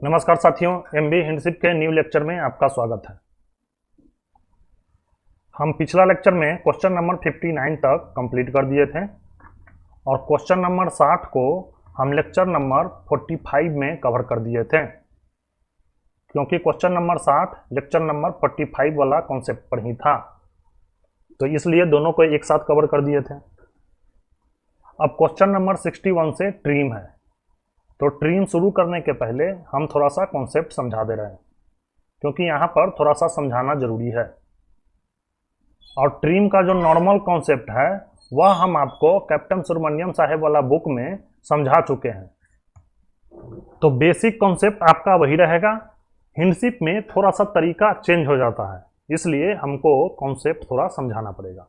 नमस्कार साथियों, एमबी हिंडशिप के न्यू लेक्चर में आपका स्वागत है। हम पिछला लेक्चर में क्वेश्चन नंबर 59 तक कंप्लीट कर दिए थे और क्वेश्चन नंबर 60 को हम लेक्चर नंबर 45 में कवर कर दिए थे, क्योंकि क्वेश्चन नंबर 60 लेक्चर नंबर 45 वाला कॉन्सेप्ट पर ही था, तो इसलिए दोनों को एक साथ कवर कर दिए थे। अब क्वेश्चन नंबर 61 से ट्रीम है, तो ट्रीम शुरू करने के पहले हम थोड़ा सा कॉन्सेप्ट समझा दे रहे हैं, क्योंकि यहाँ पर थोड़ा सा समझाना जरूरी है। और ट्रीम का जो नॉर्मल कॉन्सेप्ट है वह हम आपको कैप्टन सुब्रमण्यम साहब वाला बुक में समझा चुके हैं, तो बेसिक कॉन्सेप्ट आपका वही रहेगा। हिंडशिप में थोड़ा सा तरीका चेंज हो जाता है, इसलिए हमको कॉन्सेप्ट थोड़ा समझाना पड़ेगा।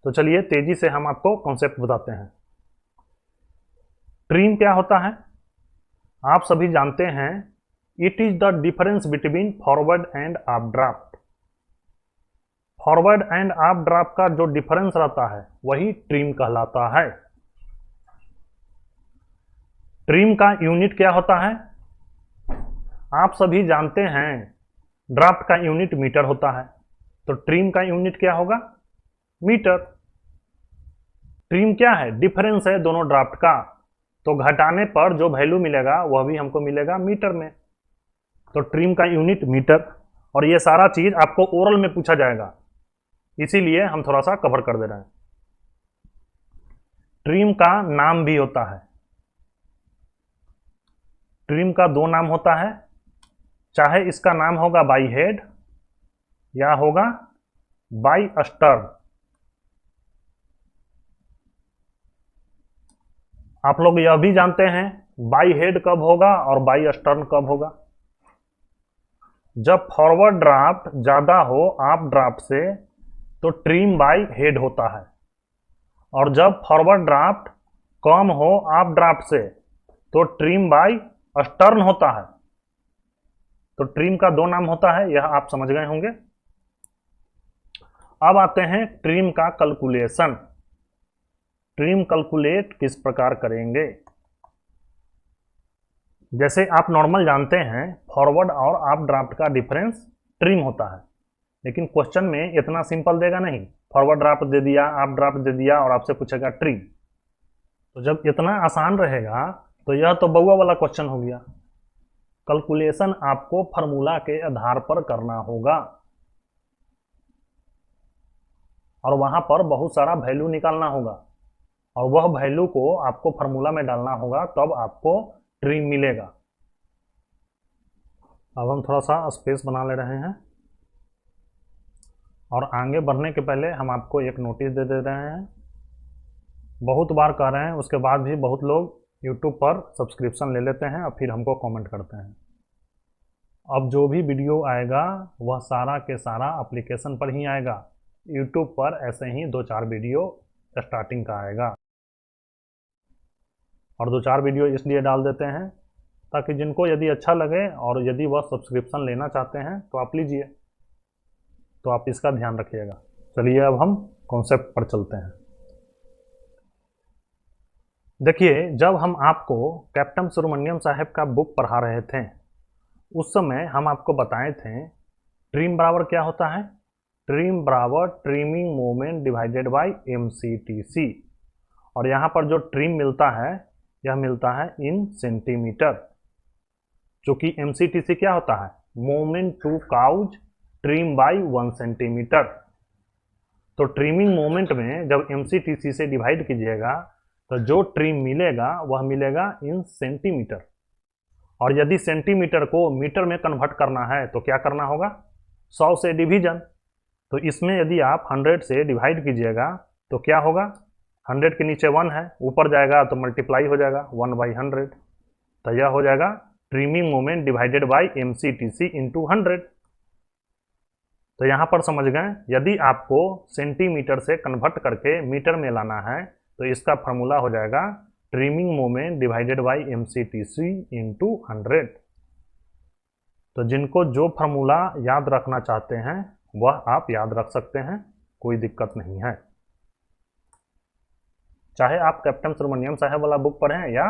तो चलिए तेजी से हम आपको कॉन्सेप्ट बताते हैं। ट्रीम क्या होता है आप सभी जानते हैं। It is the difference between forward and up draft. Forward and up draft का जो डिफरेंस रहता है वही ट्रीम कहलाता है। ट्रीम का यूनिट क्या होता है आप सभी जानते हैं। ड्राफ्ट का यूनिट मीटर होता है, तो ट्रीम का यूनिट क्या होगा, मीटर। ट्रीम क्या है, डिफरेंस है दोनों ड्राफ्ट का, तो घटाने पर जो वैल्यू मिलेगा वह भी हमको मिलेगा मीटर में। तो ट्रीम का यूनिट मीटर, और ये सारा चीज आपको ओरल में पूछा जाएगा, इसीलिए हम थोड़ा सा कवर कर दे रहे हैं। ट्रीम का नाम भी होता है। ट्रीम का दो नाम होता है, चाहे इसका नाम होगा बाई हेड या होगा बाई स्टर्न। आप लोग यह भी जानते हैं बाई हेड कब होगा और बाई स्टर्न कब होगा। जब फॉरवर्ड ड्राफ्ट ज्यादा हो अप ड्राफ्ट से तो ट्रीम बाई हेड होता है, और जब फॉरवर्ड ड्राफ्ट कम हो अप ड्राफ्ट से तो ट्रीम बाई स्टर्न होता है। तो ट्रीम का दो नाम होता है, यह आप समझ गए होंगे। अब आते हैं ट्रीम का कैलकुलेशन। ट्रीम कैलकुलेट किस प्रकार करेंगे। जैसे आप नॉर्मल जानते हैं फॉरवर्ड और अप ड्राफ्ट का डिफरेंस ट्रीम होता है, लेकिन क्वेश्चन में इतना सिंपल देगा नहीं। फॉरवर्ड ड्राफ्ट दे दिया, अप ड्राफ्ट दे दिया और आपसे पूछेगा ट्रीम। तो जब इतना आसान रहेगा तो यह तो बउआ वाला क्वेश्चन हो गया। कैलकुलेशन आपको फॉर्मूला के आधार पर करना होगा, और वहां पर बहुत सारा वैल्यू निकालना होगा, और वह वैल्यू को आपको फार्मूला में डालना होगा, तब आपको ट्रीम मिलेगा। अब हम थोड़ा सा स्पेस बना ले रहे हैं, और आगे बढ़ने के पहले हम आपको एक नोटिस दे रहे हैं। बहुत बार कह रहे हैं, उसके बाद भी बहुत लोग यूट्यूब पर सब्सक्रिप्शन ले लेते हैं और फिर हमको कमेंट करते हैं। अब जो भी वीडियो आएगा वह सारा के सारा एप्लीकेशन पर ही आएगा। यूट्यूब पर ऐसे ही 2-4 वीडियो स्टार्टिंग का आएगा, और 2-4 वीडियो इसलिए डाल देते हैं ताकि जिनको यदि अच्छा लगे और यदि वह सब्सक्रिप्शन लेना चाहते हैं तो आप लीजिए। तो आप इसका ध्यान रखिएगा। चलिए अब हम कॉन्सेप्ट पर चलते हैं। देखिए, जब हम आपको कैप्टन सुब्रमण्यम साहब का बुक पढ़ा रहे थे उस समय हम आपको बताए थे ट्रीम बराबर क्या होता है। ट्रीम बराबर trimming moment divided bye MCTC, और यहाँ पर जो ट्रिम मिलता है यह मिलता है इन सेंटीमीटर, जो कि MCTC क्या होता है, moment to cause trim by 1 centimetre. तो ट्रिमिंग मोमेंट में जब MCTC से डिवाइड कीजिएगा तो जो ट्रिम मिलेगा वह मिलेगा इन सेंटीमीटर, और यदि सेंटीमीटर को मीटर में कन्वर्ट करना है तो क्या करना होगा, 100 से डिवीजन। तो इसमें यदि आप 100 से डिवाइड कीजिएगा तो क्या होगा, 100 के नीचे 1 है, ऊपर जाएगा तो मल्टीप्लाई हो जाएगा 1/100, तो यह हो जाएगा trimming moment divided bye MCTC into 100। तो यहाँ पर समझ गए, यदि आपको सेंटीमीटर से कन्वर्ट करके मीटर में लाना है तो इसका फार्मूला हो जाएगा trimming moment divided bye MCTC into 100। तो जिनको जो फार्मूला याद रखना चाहते हैं वह आप याद रख सकते हैं, कोई दिक्कत नहीं है। चाहे आप कैप्टन सुब्रमण्यम साहब वाला बुक पढ़ें या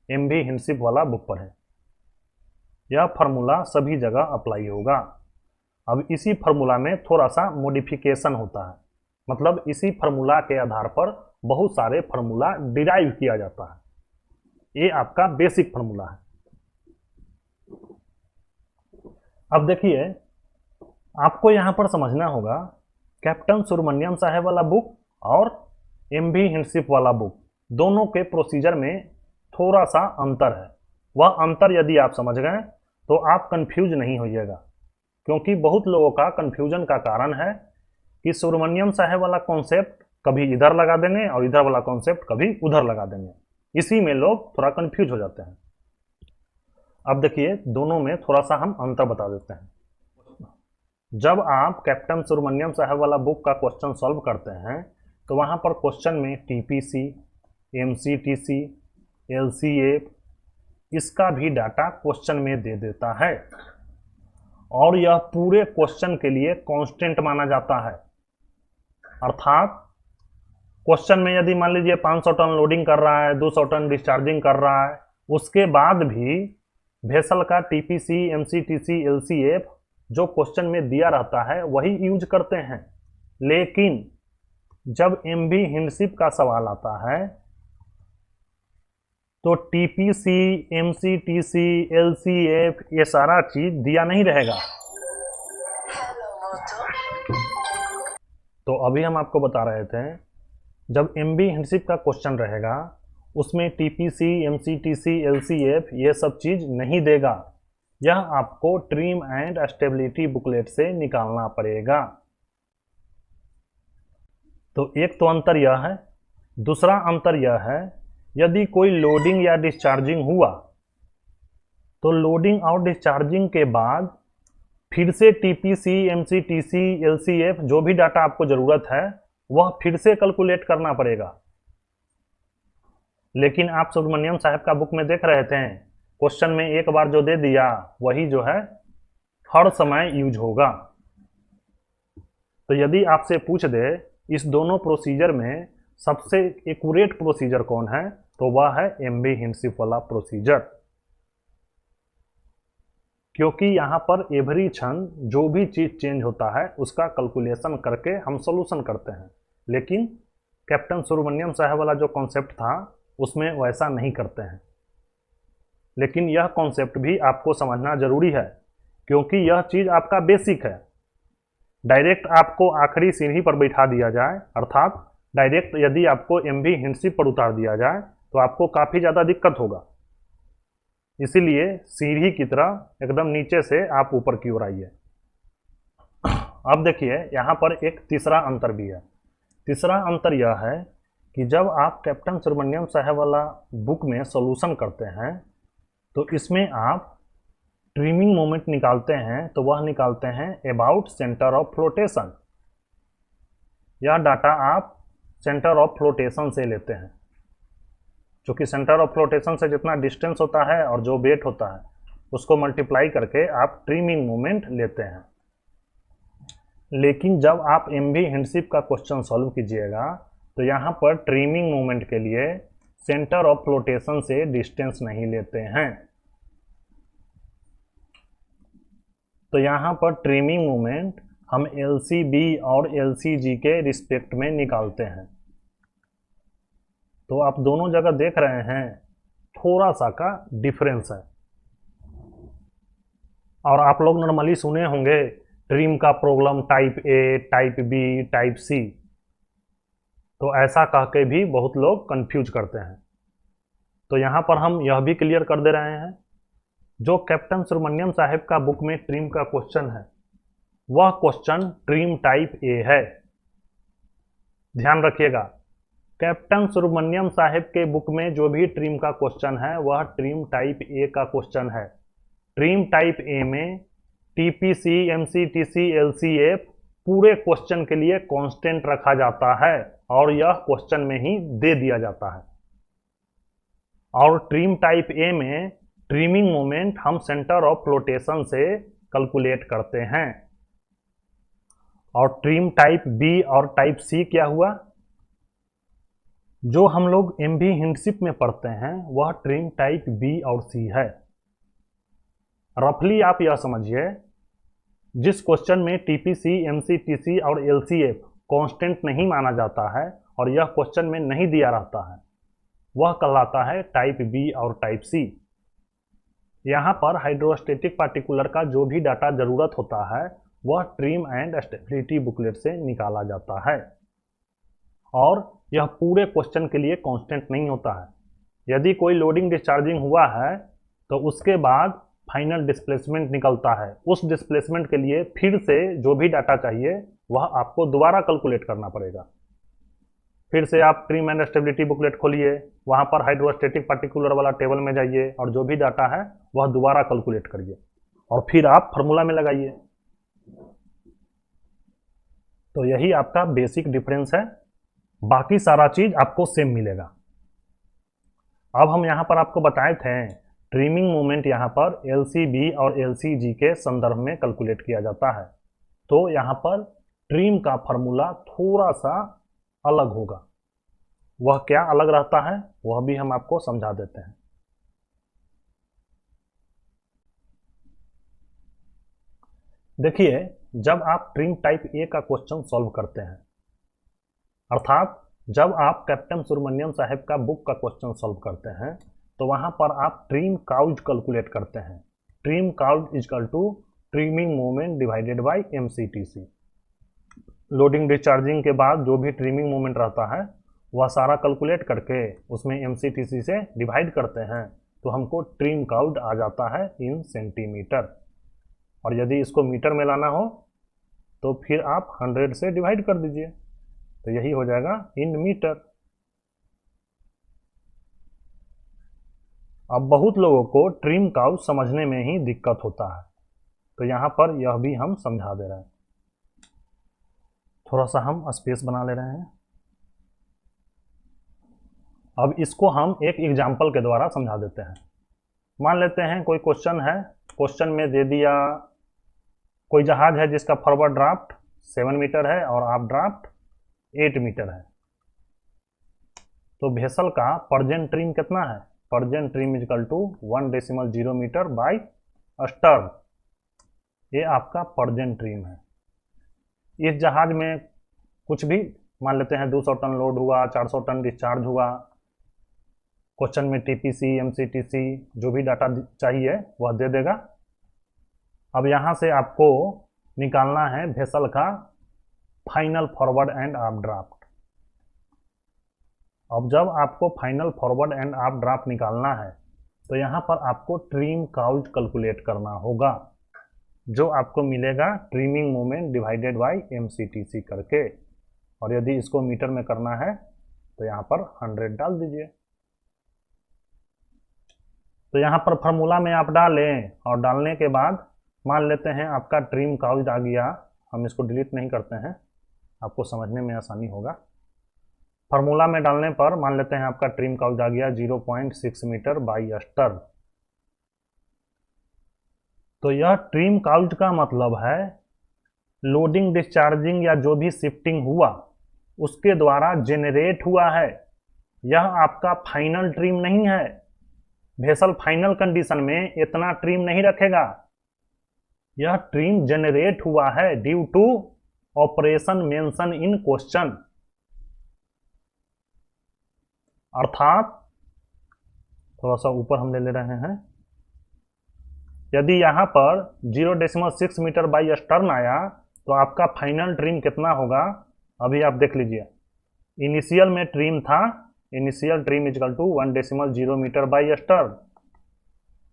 एमबी हिंडशिप वाला बुक पढ़ें, यह फार्मूला सभी जगह अप्लाई होगा। अब इसी फार्मूला में थोड़ा सा मॉडिफिकेशन होता है, मतलब इसी फार्मूला के आधार पर बहुत सारे फार्मूला डिराइव किया जाता है। ये आपका बेसिक फार्मूला है। अब देखिए, आपको यहां पर समझना होगा कैप्टन सुब्रमण्यम साहब वाला बुक और एमवी हिंडशिप वाला बुक, दोनों के प्रोसीजर में थोड़ा सा अंतर है। वह अंतर यदि आप समझ गए तो आप कंफ्यूज नहीं होइएगा, क्योंकि बहुत लोगों का कंफ्यूजन का कारण है कि सुब्रमण्यम साहब वाला कॉन्सेप्ट कभी इधर लगा देंगे और इधर वाला कॉन्सेप्ट कभी उधर लगा देंगे। इसी में लोग थोड़ा कंफ्यूज हो जाते हैं। अब देखिए, दोनों में थोड़ा सा हम अंतर बता देते हैं। जब आप कैप्टन सुब्रमण्यम साहब वाला बुक का क्वेश्चन सॉल्व करते हैं तो वहां पर क्वेश्चन में टीपीसी, एमसीटीसी, एलसीएफ इसका भी डाटा क्वेश्चन में दे देता है, और यह पूरे क्वेश्चन के लिए कांस्टेंट माना जाता है। अर्थात क्वेश्चन में यदि मान लीजिए 500 टन लोडिंग कर रहा है, 200 टन डिस्चार्जिंग कर रहा है, उसके बाद भी वेसल का टीपीसी, एमसीटीसी, एलसीएफ जो क्वेश्चन में दिया रहता है वही यूज करते हैं। लेकिन जब एमवी हिंडशिप का सवाल आता है तो टीपीसी, एमसीटीसी, एलसीएफ ये सारा चीज दिया नहीं रहेगा। तो अभी हम आपको बता रहे थे, जब एमवी हिंडशिप का क्वेश्चन रहेगा उसमें टीपीसी, एमसीटीसी, एलसीएफ ये सब चीज नहीं देगा। यह आपको ट्रिम एंड स्टेबिलिटी बुकलेट से निकालना पड़ेगा। तो एक तो अंतर यह है। दूसरा अंतर यह है, यदि कोई लोडिंग या डिस्चार्जिंग हुआ तो लोडिंग और डिस्चार्जिंग के बाद फिर से टीपीसी, एमसीटीसी, एलसीएफ जो भी डाटा आपको जरूरत है वह फिर से कैलकुलेट करना पड़ेगा। लेकिन आप सुब्रमण्यम साहब का बुक में देख रहे थे, क्वेश्चन में एक बार जो दे दिया वही जो है हर समय यूज होगा। तो यदि आपसे पूछ दे इस दोनों प्रोसीजर में सबसे एक्यूरेट प्रोसीजर कौन है, तो वह है एमवी हिंडशिप वाला प्रोसीजर, क्योंकि यहां पर एवरी क्षण जो भी चीज चेंज होता है उसका कैलकुलेशन करके हम सॉल्यूशन करते हैं। लेकिन कैप्टन सुब्रमण्यम साहब वाला जो कॉन्सेप्ट था उसमें वैसा नहीं करते हैं। लेकिन यह कॉन्सेप्ट भी आपको समझना जरूरी है, क्योंकि यह चीज आपका बेसिक है। डायरेक्ट आपको आखिरी सीढ़ी पर बैठा दिया जाए, अर्थात डायरेक्ट यदि आपको एमवी हिंडशिप पर उतार दिया जाए तो आपको काफी ज्यादा दिक्कत होगा। इसीलिए सीढ़ी की तरह एकदम नीचे से आप ऊपर की ओर आइए। अब देखिए, यहाँ पर एक तीसरा अंतर भी है। तीसरा अंतर यह है कि जब आप कैप्टन सुब्रमण्यम साहब वाला बुक में सॉल्यूशन करते हैं तो इसमें आप ट्रिमिंग मोमेंट निकालते हैं, तो वह निकालते हैं अबाउट सेंटर ऑफ फ्लोटेशन। यह डाटा आप सेंटर ऑफ फ्लोटेशन से लेते हैं, क्योंकि सेंटर ऑफ फ्लोटेशन से जितना डिस्टेंस होता है और जो वेट होता है उसको मल्टीप्लाई करके आप ट्रिमिंग मोमेंट लेते हैं। लेकिन जब आप एमवी हिंडशिप का क्वेश्चन सॉल्व कीजिएगा तो यहाँ पर ट्रिमिंग मोमेंट के लिए सेंटर ऑफ फ्लोटेशन से डिस्टेंस नहीं लेते हैं। तो यहाँ पर ट्रिमिंग मोमेंट हम एलसीबी और एलसीजी के रिस्पेक्ट में निकालते हैं। तो आप दोनों जगह देख रहे हैं थोड़ा सा का डिफरेंस है। और आप लोग नॉर्मली सुने होंगे ट्रिम का problem type A, type B, type C, तो ऐसा कह के भी बहुत लोग कंफ्यूज करते हैं। तो यहाँ पर हम यह भी क्लियर कर दे रहे हैं, जो कैप्टन सुब्रमण्यम साहब का बुक में ट्रिम का क्वेश्चन है वह क्वेश्चन ट्रिम टाइप ए है। ध्यान रखिएगा, कैप्टन सुब्रमण्यम साहब के बुक में जो भी ट्रिम का क्वेश्चन है वह ट्रिम टाइप ए का क्वेश्चन है। ट्रिम टाइप ए में टीपीसी, एमसीटीसी, एलसीएफ पूरे क्वेश्चन के लिए कांस्टेंट रखा जाता है और यह क्वेश्चन में ही दे दिया जाता है। और ट्रिम टाइप ए में ट्रिमिंग मोमेंट हम सेंटर ऑफ फ्लोटेशन से कैलकुलेट करते हैं। और ट्रिम टाइप बी और टाइप सी क्या हुआ, जो हम लोग एमवी हिंडशिप में पढ़ते हैं वह ट्रिम टाइप बी और सी है। रफली आप यह समझिए, जिस क्वेश्चन में टीपीसी, एमसीटीसी और एलसीएफ कांस्टेंट नहीं माना जाता है और यह क्वेश्चन में नहीं दिया रहता है, वह कहलाता है टाइप बी और टाइप सी। यहाँ पर हाइड्रोस्टेटिक पार्टिकुलर का जो भी डाटा जरूरत होता है वह ट्रिम एंड स्टेबिलिटी बुकलेट से निकाला जाता है और यह पूरे क्वेश्चन के लिए कांस्टेंट नहीं होता है। यदि कोई लोडिंग डिस्चार्जिंग हुआ है तो उसके बाद फाइनल डिस्प्लेसमेंट निकलता है। उस डिस्प्लेसमेंट के लिए फिर से जो भी डाटा चाहिए वह आपको दोबारा कैलकुलेट करना पड़ेगा। फिर से आप ट्रिम एंड स्टेबिलिटी बुकलेट खोलिए, वहाँ पर हाइड्रोस्टेटिक पार्टिकुलर वाला टेबल में जाइए और जो भी डाटा है वह दोबारा कैलकुलेट करिए और फिर आप फार्मूला में लगाइए। तो यही आपका बेसिक डिफरेंस है, बाकी सारा चीज आपको सेम मिलेगा। अब हम यहाँ पर आपको बताए थे ट्रिमिंग मोमेंट यहाँ पर एलसीबी और एलसीजी के संदर्भ में कैलकुलेट किया जाता है। तो यहाँ पर ट्रिम का फार्मूला थोड़ा सा अलग होगा। वह क्या अलग रहता है वह भी हम आपको समझा देते हैं। देखिए, जब आप ट्रिम टाइप ए का क्वेश्चन सॉल्व करते हैं, अर्थात जब आप कैप्टन सुब्रमण्यम साहब का बुक का क्वेश्चन सॉल्व करते हैं, तो वहां पर आप ट्रिम काउज कैलकुलेट करते हैं। Trim cause is equal to trimming moment divided by MCTC. Loading discharging के बाद जो भी ट्रिमिंग मोमेंट रहता है वह सारा कैलकुलेट करके उसमें एमसीटीसी से डिवाइड करते हैं, तो हमको ट्रिम काउज आ जाता है इन सेंटीमीटर। और यदि इसको मीटर में लाना हो तो फिर आप 100 से डिवाइड कर दीजिए, तो यही हो जाएगा इन मीटर। अब बहुत लोगों को ट्रिम काउज समझने में ही दिक्कत होता है, तो यहाँ पर यह भी हम समझा दे रहे हैं। थोड़ा सा हम स्पेस बना ले रहे हैं। अब इसको हम एक एग्जाम्पल के द्वारा समझा देते हैं। मान लेते हैं कोई क्वेश्चन है, क्वेश्चन में दे दिया कोई जहाज है जिसका फॉरवर्ड ड्राफ्ट 7 मीटर है और आप ड्राफ्ट 8 मीटर है। तो वेसल का परजेंट ट्रिम कितना है? Present trim is equal to 1.0 metre by stern. ये आपका परजेंट ट्रिम है। इस जहाज में कुछ भी मान लेते हैं 200 टन लोड हुआ, 400 टन डिस्चार्ज हुआ। क्वेश्चन में टीपीसी, एमसीटीसी जो भी डाटा चाहिए वह दे देगा। अब यहाँ से आपको निकालना है वेसल का फाइनल फॉरवर्ड एंड आप ड्राफ्ट। अब जब आपको फाइनल फॉरवर्ड एंड आप ड्राफ्ट निकालना है तो यहाँ पर आपको ट्रिम काउज कैलकुलेट करना होगा, जो आपको मिलेगा ट्रिमिंग मोमेंट डिवाइडेड बाय एमसीटीसी करके। और यदि इसको मीटर में करना है तो यहाँ पर 100 डाल दीजिए। तो यहाँ पर फार्मूला में आप डालें और डालने के बाद मान लेते हैं आपका ट्रिम काउज आ गया। हम इसको डिलीट नहीं करते हैं, आपको समझने में आसानी होगा। फार्मूला में डालने पर मान लेते हैं आपका ट्रिम काउज आ गया 0.6 मीटर बाई स्टर्न। तो यह ट्रिम काउज का मतलब है लोडिंग डिस्चार्जिंग या जो भी शिफ्टिंग हुआ उसके द्वारा जेनरेट हुआ है। यह आपका फाइनल ट्रिम नहीं है। वेसल फाइनल कंडीशन में इतना ट्रिम नहीं रखेगा। यह ट्रिम जेनरेट हुआ है due to operation mention in question. अर्थात थोड़ा सा ऊपर हम ले रहे हैं। यदि यहाँ पर 0.6 मीटर बाई स्टर्न आया तो आपका फाइनल ट्रिम कितना होगा अभी आप देख लीजिए। इनिशियल में ट्रिम था, initial trim is equal to 1.0 metre by stern,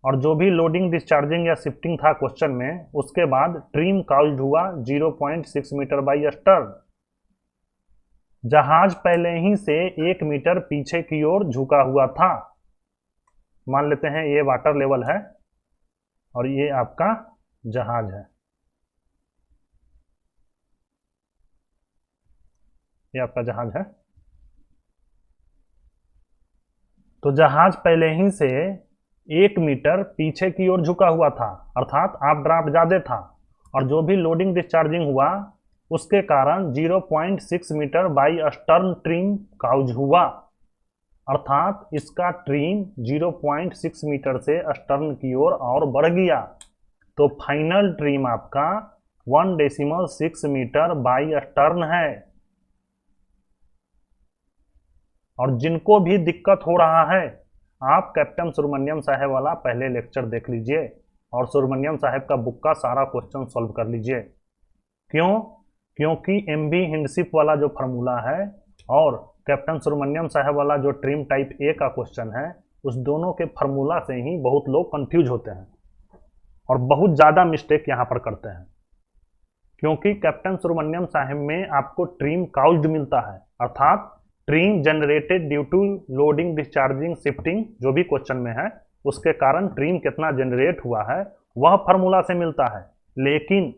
और जो भी लोडिंग डिस्चार्जिंग या शिफ्टिंग था क्वेश्चन में उसके बाद ट्रिम काउज हुआ 0.6 मीटर बाई स्टर्न। जहाज पहले ही से 1 मीटर पीछे की ओर झुका हुआ था। मान लेते हैं ये वाटर लेवल है और ये आपका जहाज है। ये आपका जहाज है। तो जहाज पहले ही से 1 मीटर पीछे की ओर झुका हुआ था, अर्थात आप ड्राफ्ट ज्यादा था, और जो भी लोडिंग डिस्चार्जिंग हुआ उसके कारण 0.6 metre by stern trim cause हुआ। अर्थात इसका ट्रिम 0.6 मीटर से स्टर्न की ओर और बढ़ गया। तो फाइनल ट्रिम आपका 1.6 मीटर बाई स्टर्न है। और जिनको भी दिक्कत हो रहा है, आप कैप्टन सुब्रमण्यम साहब वाला पहले लेक्चर देख लीजिए और सुब्रमण्यम साहब का बुक का सारा क्वेश्चन सॉल्व कर लीजिए। क्यों? क्योंकि एमबी हिंडशिप वाला जो फार्मूला है और कैप्टन सुब्रमण्यम साहब वाला जो ट्रिम टाइप ए का क्वेश्चन है, उस दोनों के फार्मूला से ही बहुत लोग कंफ्यूज होते हैं और बहुत ज़्यादा मिस्टेक यहाँ पर करते हैं। क्योंकि कैप्टन सुब्रमण्यम साहब में आपको ट्रिम काउज्ड मिलता है, अर्थात trim generated due to loading, discharging, shifting, जो भी क्वेश्चन में है उसके कारण ट्रिम कितना जनरेट हुआ है वह फार्मूला से मिलता है। लेकिन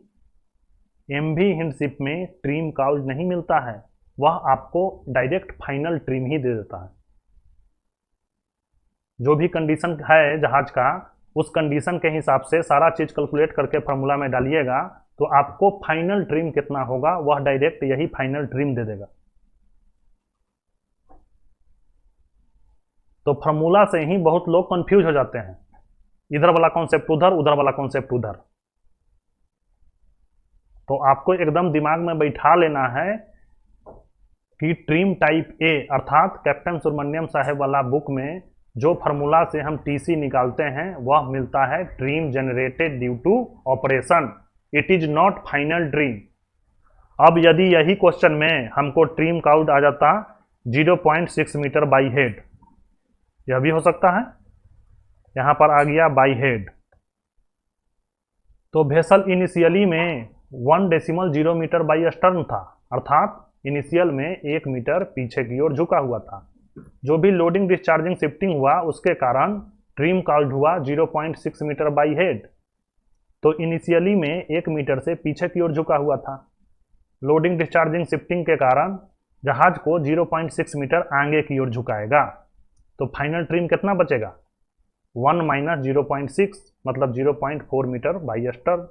एमवी हिंडशिप में ट्रिम काउज्ड नहीं मिलता है, वह आपको डायरेक्ट फाइनल ट्रिम ही दे देता है। जो भी कंडीशन है जहाज का, उस कंडीशन के हिसाब से सारा चीज कैलकुलेट करके फार्मूला में डालिएगा तो आपको फाइनल ट्रिम कितना होगा वह डायरेक्ट यही फाइनल ट्रिम दे देगा। तो फार्मूला से ही बहुत लोग कंफ्यूज हो जाते हैं, इधर वाला कॉन्सेप्ट उधर, उधर वाला कॉन्सेप्ट उधर। तो आपको एकदम दिमाग में बैठा लेना है कि ट्रिम टाइप ए अर्थात कैप्टन सुब्रमण्यम साहब वाला बुक में जो फार्मूला से हम टीसी निकालते हैं वह मिलता है trim generated due to operation, it is not final trim. अब यदि यही क्वेश्चन में हमको ट्रिम काउंट आ जाता 0.6 मीटर बाई हेड, यह भी हो सकता है, यहां पर आ गया बाई हेड। तो वेसल इनिशियली में 1.0 मीटर बाई स्टर्न था, अर्थात इनिशियल में 1 मीटर पीछे की ओर झुका हुआ था। जो भी लोडिंग, डिस्चार्जिंग, शिफ्टिंग हुआ उसके कारण ट्रिम काउंट हुआ 0.6 मीटर बाई हेड। तो इनिशियली में 1 मीटर से पीछे की ओर झुका हुआ था। लोडिंग, डिस्चार्जिंग, शिफ्टिंग के कारण जहाज को 0.6 मीटर आगे की ओर झुकाएगा। तो फाइनल ट्रिम कितना बचेगा? 1 माइनस 0.6 मतलब 0.4 मीटर बाई स्टर्न।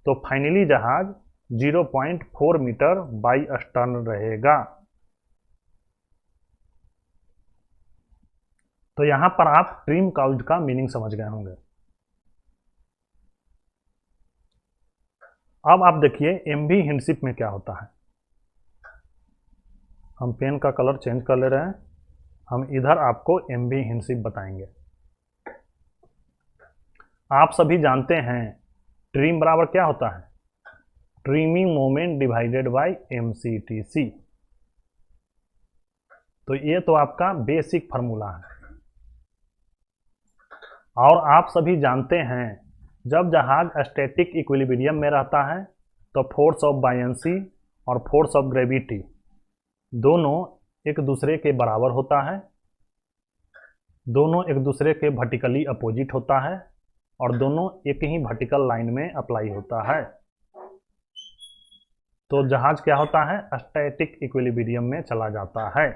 तो फाइनली जहाज 0.4 मीटर बाई स्टर्न रहेगा। तो यहां पर आप ट्रिम काउंट का मीनिंग समझ गए होंगे। अब आप देखिए एमवी हिंडशिप में क्या होता है। हम पेन का कलर चेंज कर ले रहे हैं, हम इधर आपको एमवी हिंडशिप बताएंगे। आप सभी जानते हैं ट्रिम बराबर क्या होता है? Trimming moment divided by MCTC. तो ये तो आपका बेसिक फार्मूला है। और आप सभी जानते हैं जब जहाज स्टैटिक इक्विलिब्रियम में रहता है तो फोर्स ऑफ बायंसी और फोर्स ऑफ ग्रेविटी दोनों एक दूसरे के बराबर होता है, दोनों एक दूसरे के वर्टिकली अपोजिट होता है और दोनों एक ही वर्टिकल लाइन में अप्लाई होता है। तो जहाज क्या होता है? स्टैटिक इक्विलिब्रियम में चला जाता है।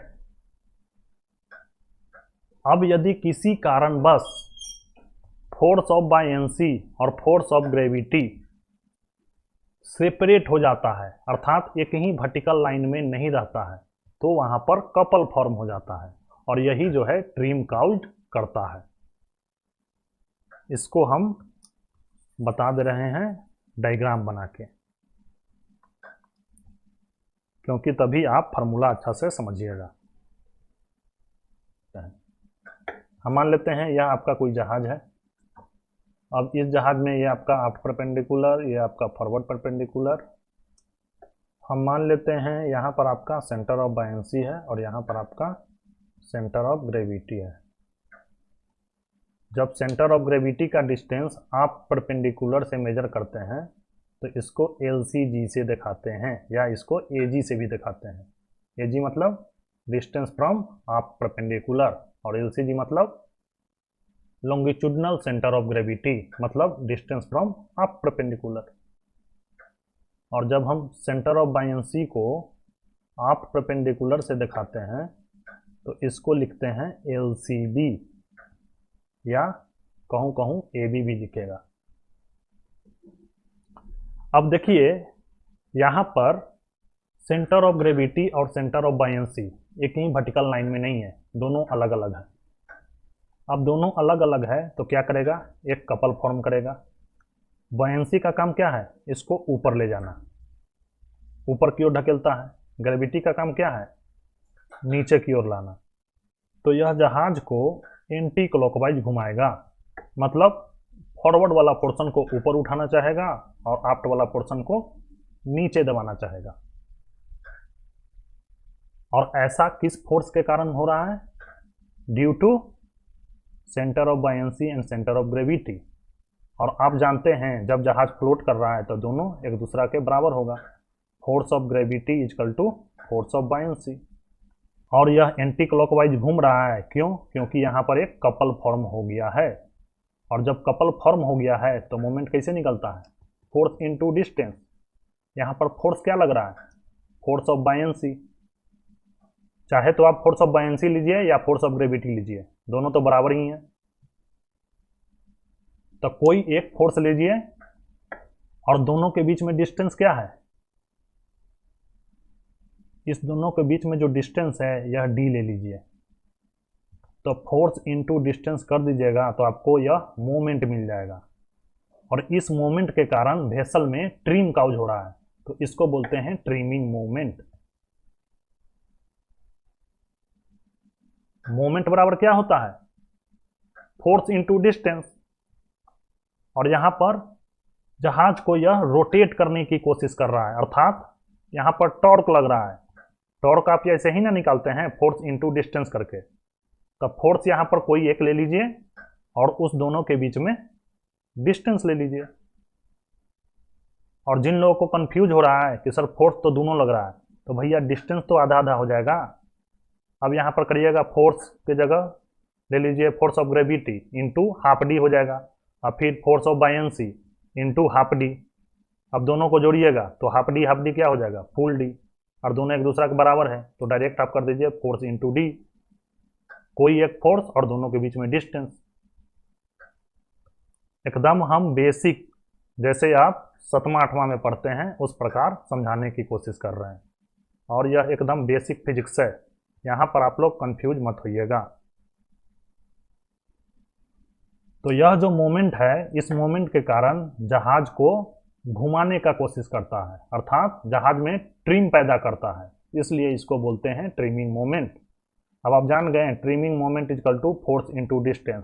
अब यदि किसी कारणवश फोर्स ऑफ बायंसी और फोर्स ऑफ ग्रेविटी सेपरेट हो जाता है, अर्थात एक ही वर्टिकल लाइन में नहीं रहता है, तो वहां पर कपल फॉर्म हो जाता है और यही जो है ट्रिम काउंट करता है। इसको हम बता दे रहे हैं डायग्राम बना के, क्योंकि तभी आप फार्मूला अच्छा से समझिएगा। हम मान लेते हैं यह आपका कोई जहाज है। अब इस जहाज में ये आपका आफ्ट परपेंडिकुलर, ये आपका फॉरवर्ड परपेंडिकुलर। हम मान लेते हैं यहाँ पर आपका सेंटर ऑफ बायंसी है और यहाँ पर आपका सेंटर ऑफ ग्रेविटी है। जब सेंटर ऑफ ग्रेविटी का डिस्टेंस आप परपेंडिकुलर से मेजर करते हैं तो इसको LCG से दिखाते हैं या इसको AG से भी दिखाते हैं। AG मतलब डिस्टेंस फ्रॉम आप परपेंडिकुलर और LCG मतलब लॉन्गिट्यूडनल सेंटर ऑफ ग्रेविटी मतलब डिस्टेंस फ्रॉम आप परपेंडिकुलर। और जब हम सेंटर ऑफ बायंसी को आप परपेंडिकुलर से दिखाते हैं तो इसको लिखते हैं LCB या कहूँ कहूँ AB भी लिखेगा। अब देखिए यहाँ पर सेंटर ऑफ ग्रेविटी और सेंटर ऑफ बायंसी एक ही वर्टिकल लाइन में नहीं है, दोनों अलग अलग है। अब दोनों अलग अलग है तो क्या करेगा? एक कपल फॉर्म करेगा। बायंसी का काम क्या है? इसको ऊपर ले जाना, ऊपर की ओर ढकेलता है। ग्रेविटी का काम क्या है? नीचे की ओर लाना। तो यह जहाज को एंटी क्लॉकवाइज घुमाएगा, मतलब फॉरवर्ड वाला पोर्शन को ऊपर उठाना चाहेगा और आफ्ट वाला पोर्शन को नीचे दबाना चाहेगा। और ऐसा किस फोर्स के कारण हो रहा है? Due to centre of buoyancy and centre of gravity. और आप जानते हैं जब जहाज फ्लोट कर रहा है तो दोनों एक दूसरा के बराबर होगा। Force of gravity is equal to force of buoyancy. और यह एंटी क्लॉकवाइज घूम रहा है, क्यों? क्योंकि यहाँ पर एक कपल फॉर्म हो गया है। और जब कपल फॉर्म हो गया है तो मोमेंट कैसे निकलता है? Force into distance. यहाँ पर फोर्स क्या लग रहा है? Force of buoyancy. चाहे तो आप फोर्स ऑफ बायंसी लीजिए या फोर्स ऑफ ग्रेविटी लीजिए, दोनों तो बराबर ही हैं। तो कोई एक फोर्स लीजिए और दोनों के बीच में डिस्टेंस क्या है? इस दोनों के बीच में जो डिस्टेंस है यह d ले लीजिए। तो फोर्स इनटू डिस्टेंस कर दीजिएगा तो आपको यह मोमेंट मिल जाएगा। और इस मोमेंट के कारण वेसल में ट्रिम काउज हो रहा है, तो इसको बोलते हैं ट्रिमिंग मोमेंट। मोमेंट बराबर क्या होता है? Force into distance. और यहां पर जहाज को यह रोटेट करने की कोशिश कर रहा है, अर्थात यहां पर टॉर्क लग रहा है। टॉर्क आप ऐसे ही ना निकालते हैं, फोर्स इनटू डिस्टेंस करके। तो फोर्स यहां पर कोई एक ले लीजिए और उस दोनों के बीच में डिस्टेंस ले लीजिए। और जिन लोगों को कंफ्यूज हो रहा है कि सर फोर्स तो दोनों लग रहा है, तो भैया डिस्टेंस तो आधा आधा हो जाएगा। अब यहाँ पर करिएगा, फोर्स की जगह ले लीजिए force of gravity into half D हो जाएगा, और फिर force of buoyancy into half D. अब दोनों को जोड़िएगा तो हाफ डी क्या हो जाएगा? Full D. और दोनों एक दूसरा के बराबर है तो डायरेक्ट आप कर दीजिए फोर्स इंटू डी। कोई एक फोर्स और दोनों के बीच में डिस्टेंस। एकदम हम बेसिक, जैसे आप 7वां 8वां में पढ़ते हैं उस प्रकार समझाने की कोशिश कर रहे हैं। और यह एकदम बेसिक फिजिक्स है, यहाँ पर आप लोग कंफ्यूज मत होइएगा। तो यह जो मोमेंट है, इस मोमेंट के कारण जहाज को घुमाने का कोशिश करता है, अर्थात जहाज में ट्रिम पैदा करता है, इसलिए इसको बोलते हैं ट्रिमिंग मोमेंट। अब आप जान गए trimming moment is equal to force into distance.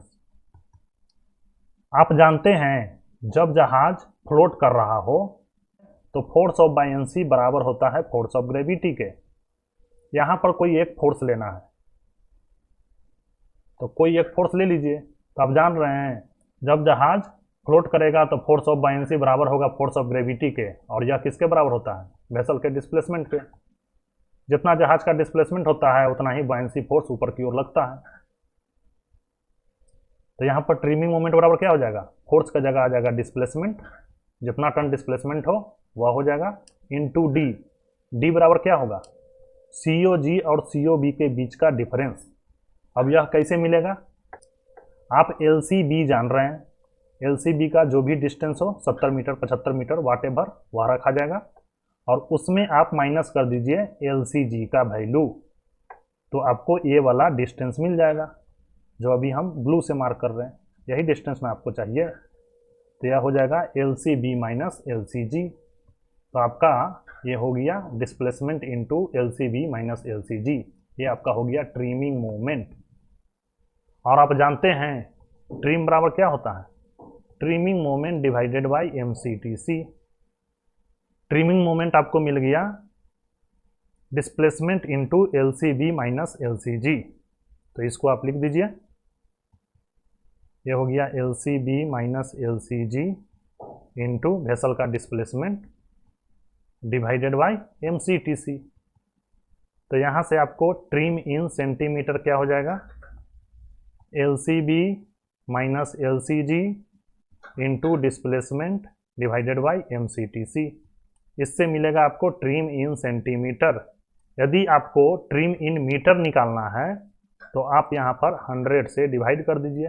आप जानते हैं जब जहाज फ्लोट कर रहा हो तो फोर्स ऑफ बायंसी बराबर होता है फोर्स ऑफ ग्रेविटी के। यहां पर कोई एक फोर्स लेना है, तो कोई एक फोर्स ले लीजिए। तो आप जान रहे हैं जब जहाज फ्लोट करेगा तो फोर्स ऑफ बायंसी बराबर होगा फोर्स ऑफ ग्रेविटी के। और यह किसके बराबर होता है? वेसल के डिस्प्लेसमेंट के। जितना जहाज का डिस्प्लेसमेंट होता है उतना ही बायंसी फोर्स ऊपर की ओर लगता है। तो यहाँ पर ट्रिमिंग मोमेंट बराबर क्या हो जाएगा? फोर्स का जगह आ जाएगा डिस्प्लेसमेंट, जितना टन डिस्प्लेसमेंट हो वह हो जाएगा, इनटू डी। डी बराबर क्या होगा? COG और COB के बीच का डिफरेंस। अब यह कैसे मिलेगा? आप LCB जान रहे हैं, LCB का जो भी डिस्टेंस हो 70 मीटर 75 मीटर वाट एवर वह रखा जाएगा, और उसमें आप माइनस कर दीजिए LCG का वैल्यू, तो आपको ये वाला डिस्टेंस मिल जाएगा जो अभी हम ब्लू से मार्क कर रहे हैं। यही डिस्टेंस में आपको चाहिए, तो यह हो जाएगा LCB माइनस LCG। तो आपका ये हो गया displacement into LCB minus LCG, ये आपका हो गया ट्रिमिंग मोमेंट। और आप जानते हैं ट्रिम बराबर क्या होता है? Trimming moment divided bye MCTC। Trimming moment आपको मिल गया displacement into LCB minus LCG, तो इसको आप लिख दीजिए। ये हो गया LCB minus LCG into vessel का डिस्प्लेसमेंट डिवाइडेड बाय MCTC। तो यहाँ से आपको ट्रिम इन सेंटीमीटर क्या हो जाएगा? LCB minus LCG into displacement divided by MCTC। इससे मिलेगा आपको ट्रिम इन सेंटीमीटर। यदि आपको ट्रिम इन मीटर निकालना है तो आप यहाँ पर 100 से डिवाइड कर दीजिए,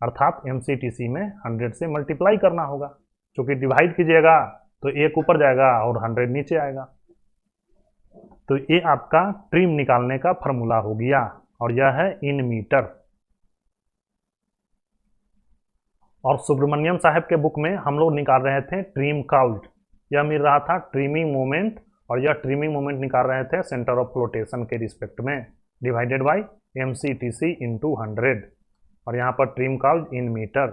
अर्थात MCTC में 100 से मल्टीप्लाई करना होगा, क्योंकि डिवाइड कीजिएगा तो 1 ऊपर जाएगा और 100 नीचे आएगा। तो ये आपका ट्रिम निकालने का फॉर्मूला हो गया, और यह है इन मीटर। और सुब्रमण्यम साहब के बुक में हम लोग निकाल रहे थे ट्रिम काउल्ट, यह मिल रहा था ट्रिमिंग मोमेंट, और यह ट्रिमिंग मोमेंट निकाल रहे थे सेंटर ऑफ फ्लोटेशन के रिस्पेक्ट में, डिवाइडेड बाय MCTC इंटू 100, और यहाँ पर ट्रिम काउल्ट इन मीटर।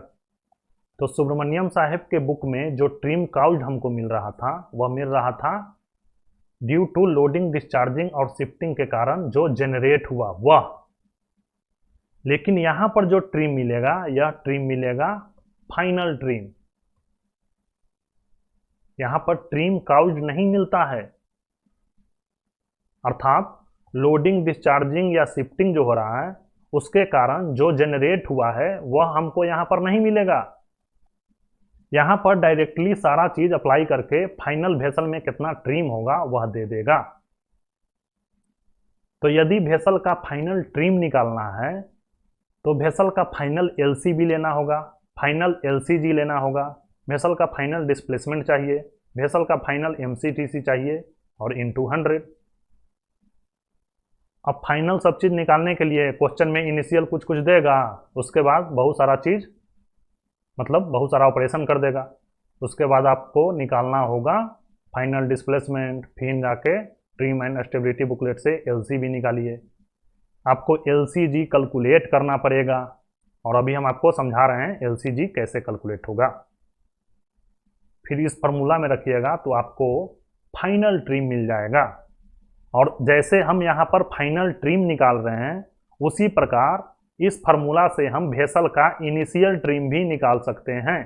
तो सुब्रमण्यम साहब के बुक में जो ट्रिम काउल्ट हमको मिल रहा था वह मिल रहा था ड्यू टू लोडिंग, डिस्चार्जिंग और शिफ्टिंग के कारण जो जनरेट हुआ वह। लेकिन यहां पर जो ट्रिम मिलेगा यह ट्रिम मिलेगा फाइनल ट्रिम, यहां पर ट्रिम काउल्ट नहीं मिलता है। अर्थात लोडिंग, डिस्चार्जिंग या शिफ्टिंग जो हो रहा है उसके कारण जो जनरेट हुआ है वह हमको यहां पर नहीं मिलेगा। यहां पर डायरेक्टली सारा चीज अप्लाई करके फाइनल वेसल में कितना ट्रिम होगा वह दे देगा। तो यदि वेसल का फाइनल ट्रिम निकालना है तो वेसल का फाइनल LCB लेना होगा, फाइनल LCG लेना होगा, वेसल का फाइनल डिस्प्लेसमेंट चाहिए, वेसल का फाइनल MCTC चाहिए और इंटू 100। अब फाइनल सब चीज निकालने के लिए क्वेश्चन में इनिशियल कुछ कुछ देगा, उसके बाद बहुत सारा चीज मतलब बहुत सारा ऑपरेशन कर देगा। उसके बाद आपको निकालना होगा फाइनल डिस्प्लेसमेंट, फिर जाके ट्रिम एंड स्टेबिलिटी बुकलेट से LCB निकालिए, आपको LCG कैलकुलेट करना पड़ेगा, और अभी हम आपको समझा रहे हैं LCG कैसे कैलकुलेट होगा। फिर इस फार्मूला में रखिएगा तो आपको फाइनल ट्रिम मिल जाएगा। और जैसे हम यहाँ पर फाइनल ट्रिम निकाल रहे हैं उसी प्रकार इस फार्मूला से हम वेसल का इनिशियल ट्रिम भी निकाल सकते हैं।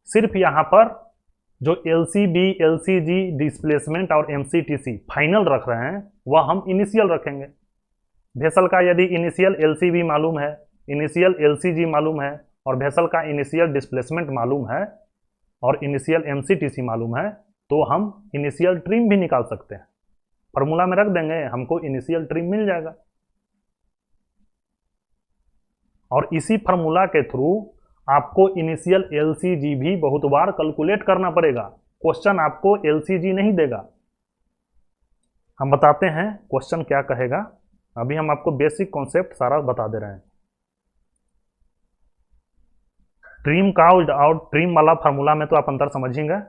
सिर्फ यहाँ पर जो LCB, LCG, डिस्प्लेसमेंट और MCTC फाइनल रख रहे हैं वह हम इनिशियल रखेंगे। वेसल का यदि इनिशियल LCB मालूम है, इनिशियल LCG मालूम है और वेसल का इनिशियल डिस्प्लेसमेंट मालूम है और इनिशियल MCTC मालूम है तो हम इनिशियल ट्रिम भी निकाल सकते हैं। फार्मूला में रख देंगे, हमको इनिशियल ट्रिम मिल जाएगा। और इसी फार्मूला के थ्रू आपको इनिशियल LCG भी बहुत बार कैलकुलेट करना पड़ेगा। क्वेश्चन आपको LCG नहीं देगा। हम बताते हैं क्वेश्चन क्या कहेगा। अभी हम आपको बेसिक कॉन्सेप्ट सारा बता दे रहे हैं। ट्रिम काउल्ट और ट्रिम वाला फार्मूला में तो आप अंतर समझेंगे।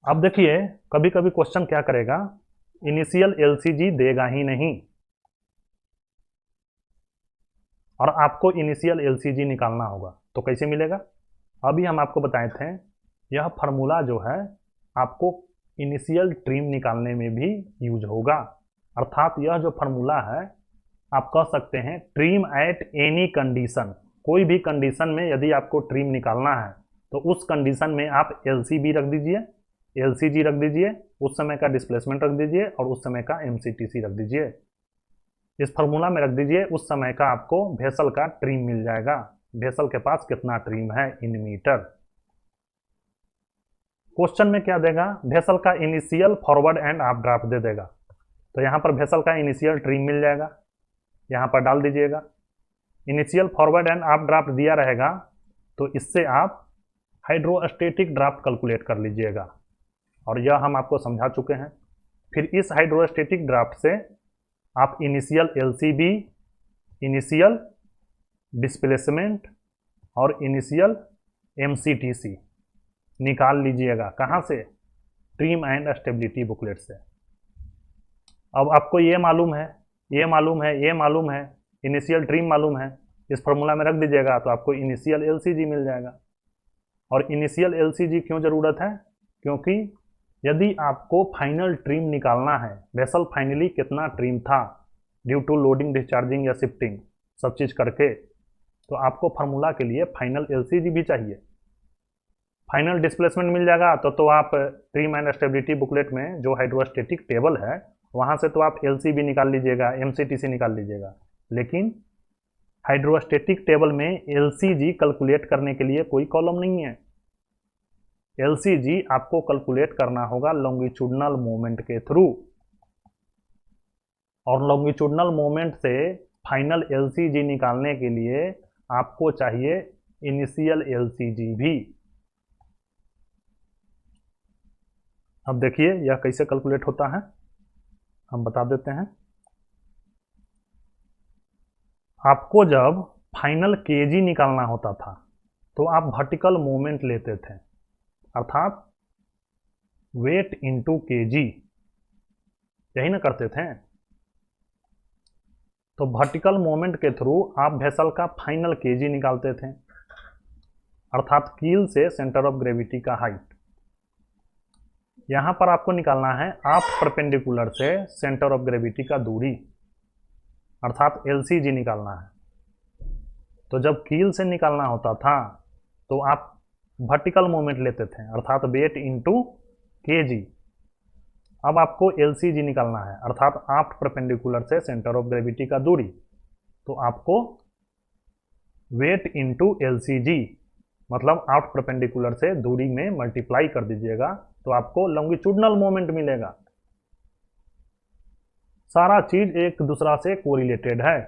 अब देखिए कभी कभी क्वेश्चन क्या करेगा, इनिशियल LCG देगा ही नहीं और आपको इनिशियल LCG निकालना होगा, तो कैसे मिलेगा? अभी हम आपको बताए थे यह फार्मूला जो है आपको इनिशियल ट्रिम निकालने में भी यूज होगा। अर्थात यह जो फार्मूला है आप कह सकते हैं ट्रिम एट एनी कंडीशन, कोई भी कंडीशन में यदि आपको ट्रिम निकालना है तो उस कंडीशन में आप LCB रख दीजिए, LCG रख दीजिए, उस समय का डिस्प्लेसमेंट रख दीजिए और उस समय का MCTC रख दीजिए। इस फार्मूला में रख दीजिए, उस समय का आपको वेसल का ट्रिम मिल जाएगा। वेसल के पास कितना ट्रिम है इन मीटर। क्वेश्चन में क्या देगा, वेसल का इनिशियल, फॉरवर्ड एंड आप ड्राफ्ट दे देगा। तो यहाँ पर वेसल का इनिशियल ट्रिम मिल जाएगा, यहाँ पर डाल दीजिएगा। इनिशियल, फॉरवर्ड एंड आप ड्राफ्ट दिया रहेगा तो इससे आप हाइड्रोस्टेटिक ड्राफ्ट कैलकुलेट कर लीजिएगा, और यह हम आपको समझा चुके हैं। फिर इस हाइड्रोस्टेटिक ड्राफ्ट से आप इनिशियल LCB, इनिशियल डिस्प्लेसमेंट और इनिशियल MCTC निकाल लीजिएगा। कहाँ से? ट्रिम एंड स्टेबिलिटी बुकलेट से। अब आपको ये मालूम है, ये मालूम है, ये मालूम है, इनिशियल ट्रिम मालूम है, इस फार्मूला में रख दीजिएगा तो आपको इनिशियल LCG मिल जाएगा। और इनिशियल LCG क्यों ज़रूरत है? क्योंकि यदि आपको फाइनल ट्रिम निकालना है, वेसल फाइनली कितना ट्रिम था ड्यू टू लोडिंग, डिस्चार्जिंग या शिफ्टिंग सब चीज़ करके, तो आपको फार्मूला के लिए फाइनल LCG भी चाहिए। फाइनल डिस्प्लेसमेंट मिल जाएगा तो आप ट्रिम एंड स्टेबिलिटी बुकलेट में जो हाइड्रोस्टेटिक टेबल है वहाँ से तो आप LCB निकाल लीजिएगा, MCTC निकाल लीजिएगा, लेकिन हाइड्रोस्टेटिक टेबल में LCG कैलकुलेट करने के लिए कोई कॉलम नहीं है। LCG आपको कैलकुलेट करना होगा लॉन्गिट्यूडनल मोमेंट के थ्रू, और लॉन्गिट्यूडनल मोमेंट से फाइनल LCG निकालने के लिए आपको चाहिए इनिशियल LCG भी। अब देखिए यह कैसे कैलकुलेट होता है, हम बता देते हैं। आपको जब फाइनल KG निकालना होता था तो आप वर्टिकल मोमेंट लेते थे, अर्थात वेट इंटू केजी, यही ना करते थे। तो वर्टिकल मोमेंट के थ्रू आप वेसल का फाइनल केजी निकालते थे, अर्थात कील से सेंटर ऑफ ग्रेविटी का हाइट। यहां पर आपको निकालना है आफ्ट परपेंडिकुलर से सेंटर ऑफ ग्रेविटी का दूरी, अर्थात एलसीजी निकालना है। तो जब कील से निकालना होता था तो आप वर्टिकल मोमेंट लेते थे, अर्थात वेट इंटू केजी। अब आपको एलसीजी निकालना है, अर्थात आफ्ट परपेंडिकुलर से सेंटर ऑफ ग्रेविटी का दूरी। तो आपको वेट इंटू एलसीजी मतलब आफ्ट परपेंडिकुलर से दूरी में मल्टीप्लाई कर दीजिएगा तो आपको लॉन्गिट्यूडनल मोमेंट मिलेगा। सारा चीज एक दूसरा से कोरिलेटेड है।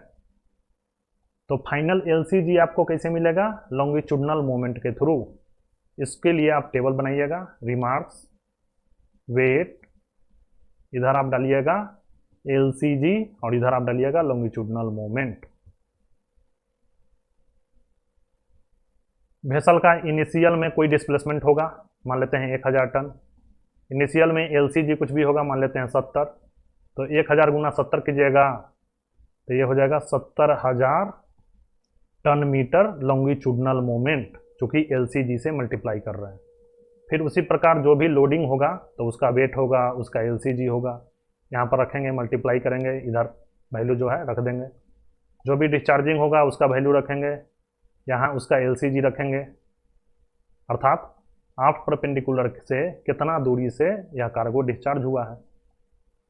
तो फाइनल एलसीजी आपको कैसे मिलेगा? लॉन्गिट्यूडनल मोमेंट के थ्रू। इसके लिए आप टेबल बनाइएगा, रिमार्क्स, वेट, इधर आप डालिएगा एलसीजी और इधर आप डालिएगा लॉन्गिट्यूडनल मोमेंट। वेसल का इनिशियल में कोई डिस्प्लेसमेंट होगा, मान लेते हैं 1000 टन। इनिशियल में एलसीजी कुछ भी होगा, मान लेते हैं 70। तो 1000 गुना 70 कीजिएगा तो ये हो जाएगा 70,000 टन मीटर लॉन्गिट्यूडनल मोमेंट, चूँकि एलसीजी से मल्टीप्लाई कर रहे हैं। फिर उसी प्रकार जो भी लोडिंग होगा तो उसका वेट होगा, उसका एलसीजी होगा, यहाँ पर रखेंगे, मल्टीप्लाई करेंगे, इधर वैल्यू जो है रख देंगे। जो भी डिस्चार्जिंग होगा उसका वैल्यू रखेंगे, यहाँ उसका एलसीजी रखेंगे, अर्थात आफ्ट परपेंडिकुलर से कितना दूरी से यह कार्गो डिस्चार्ज हुआ है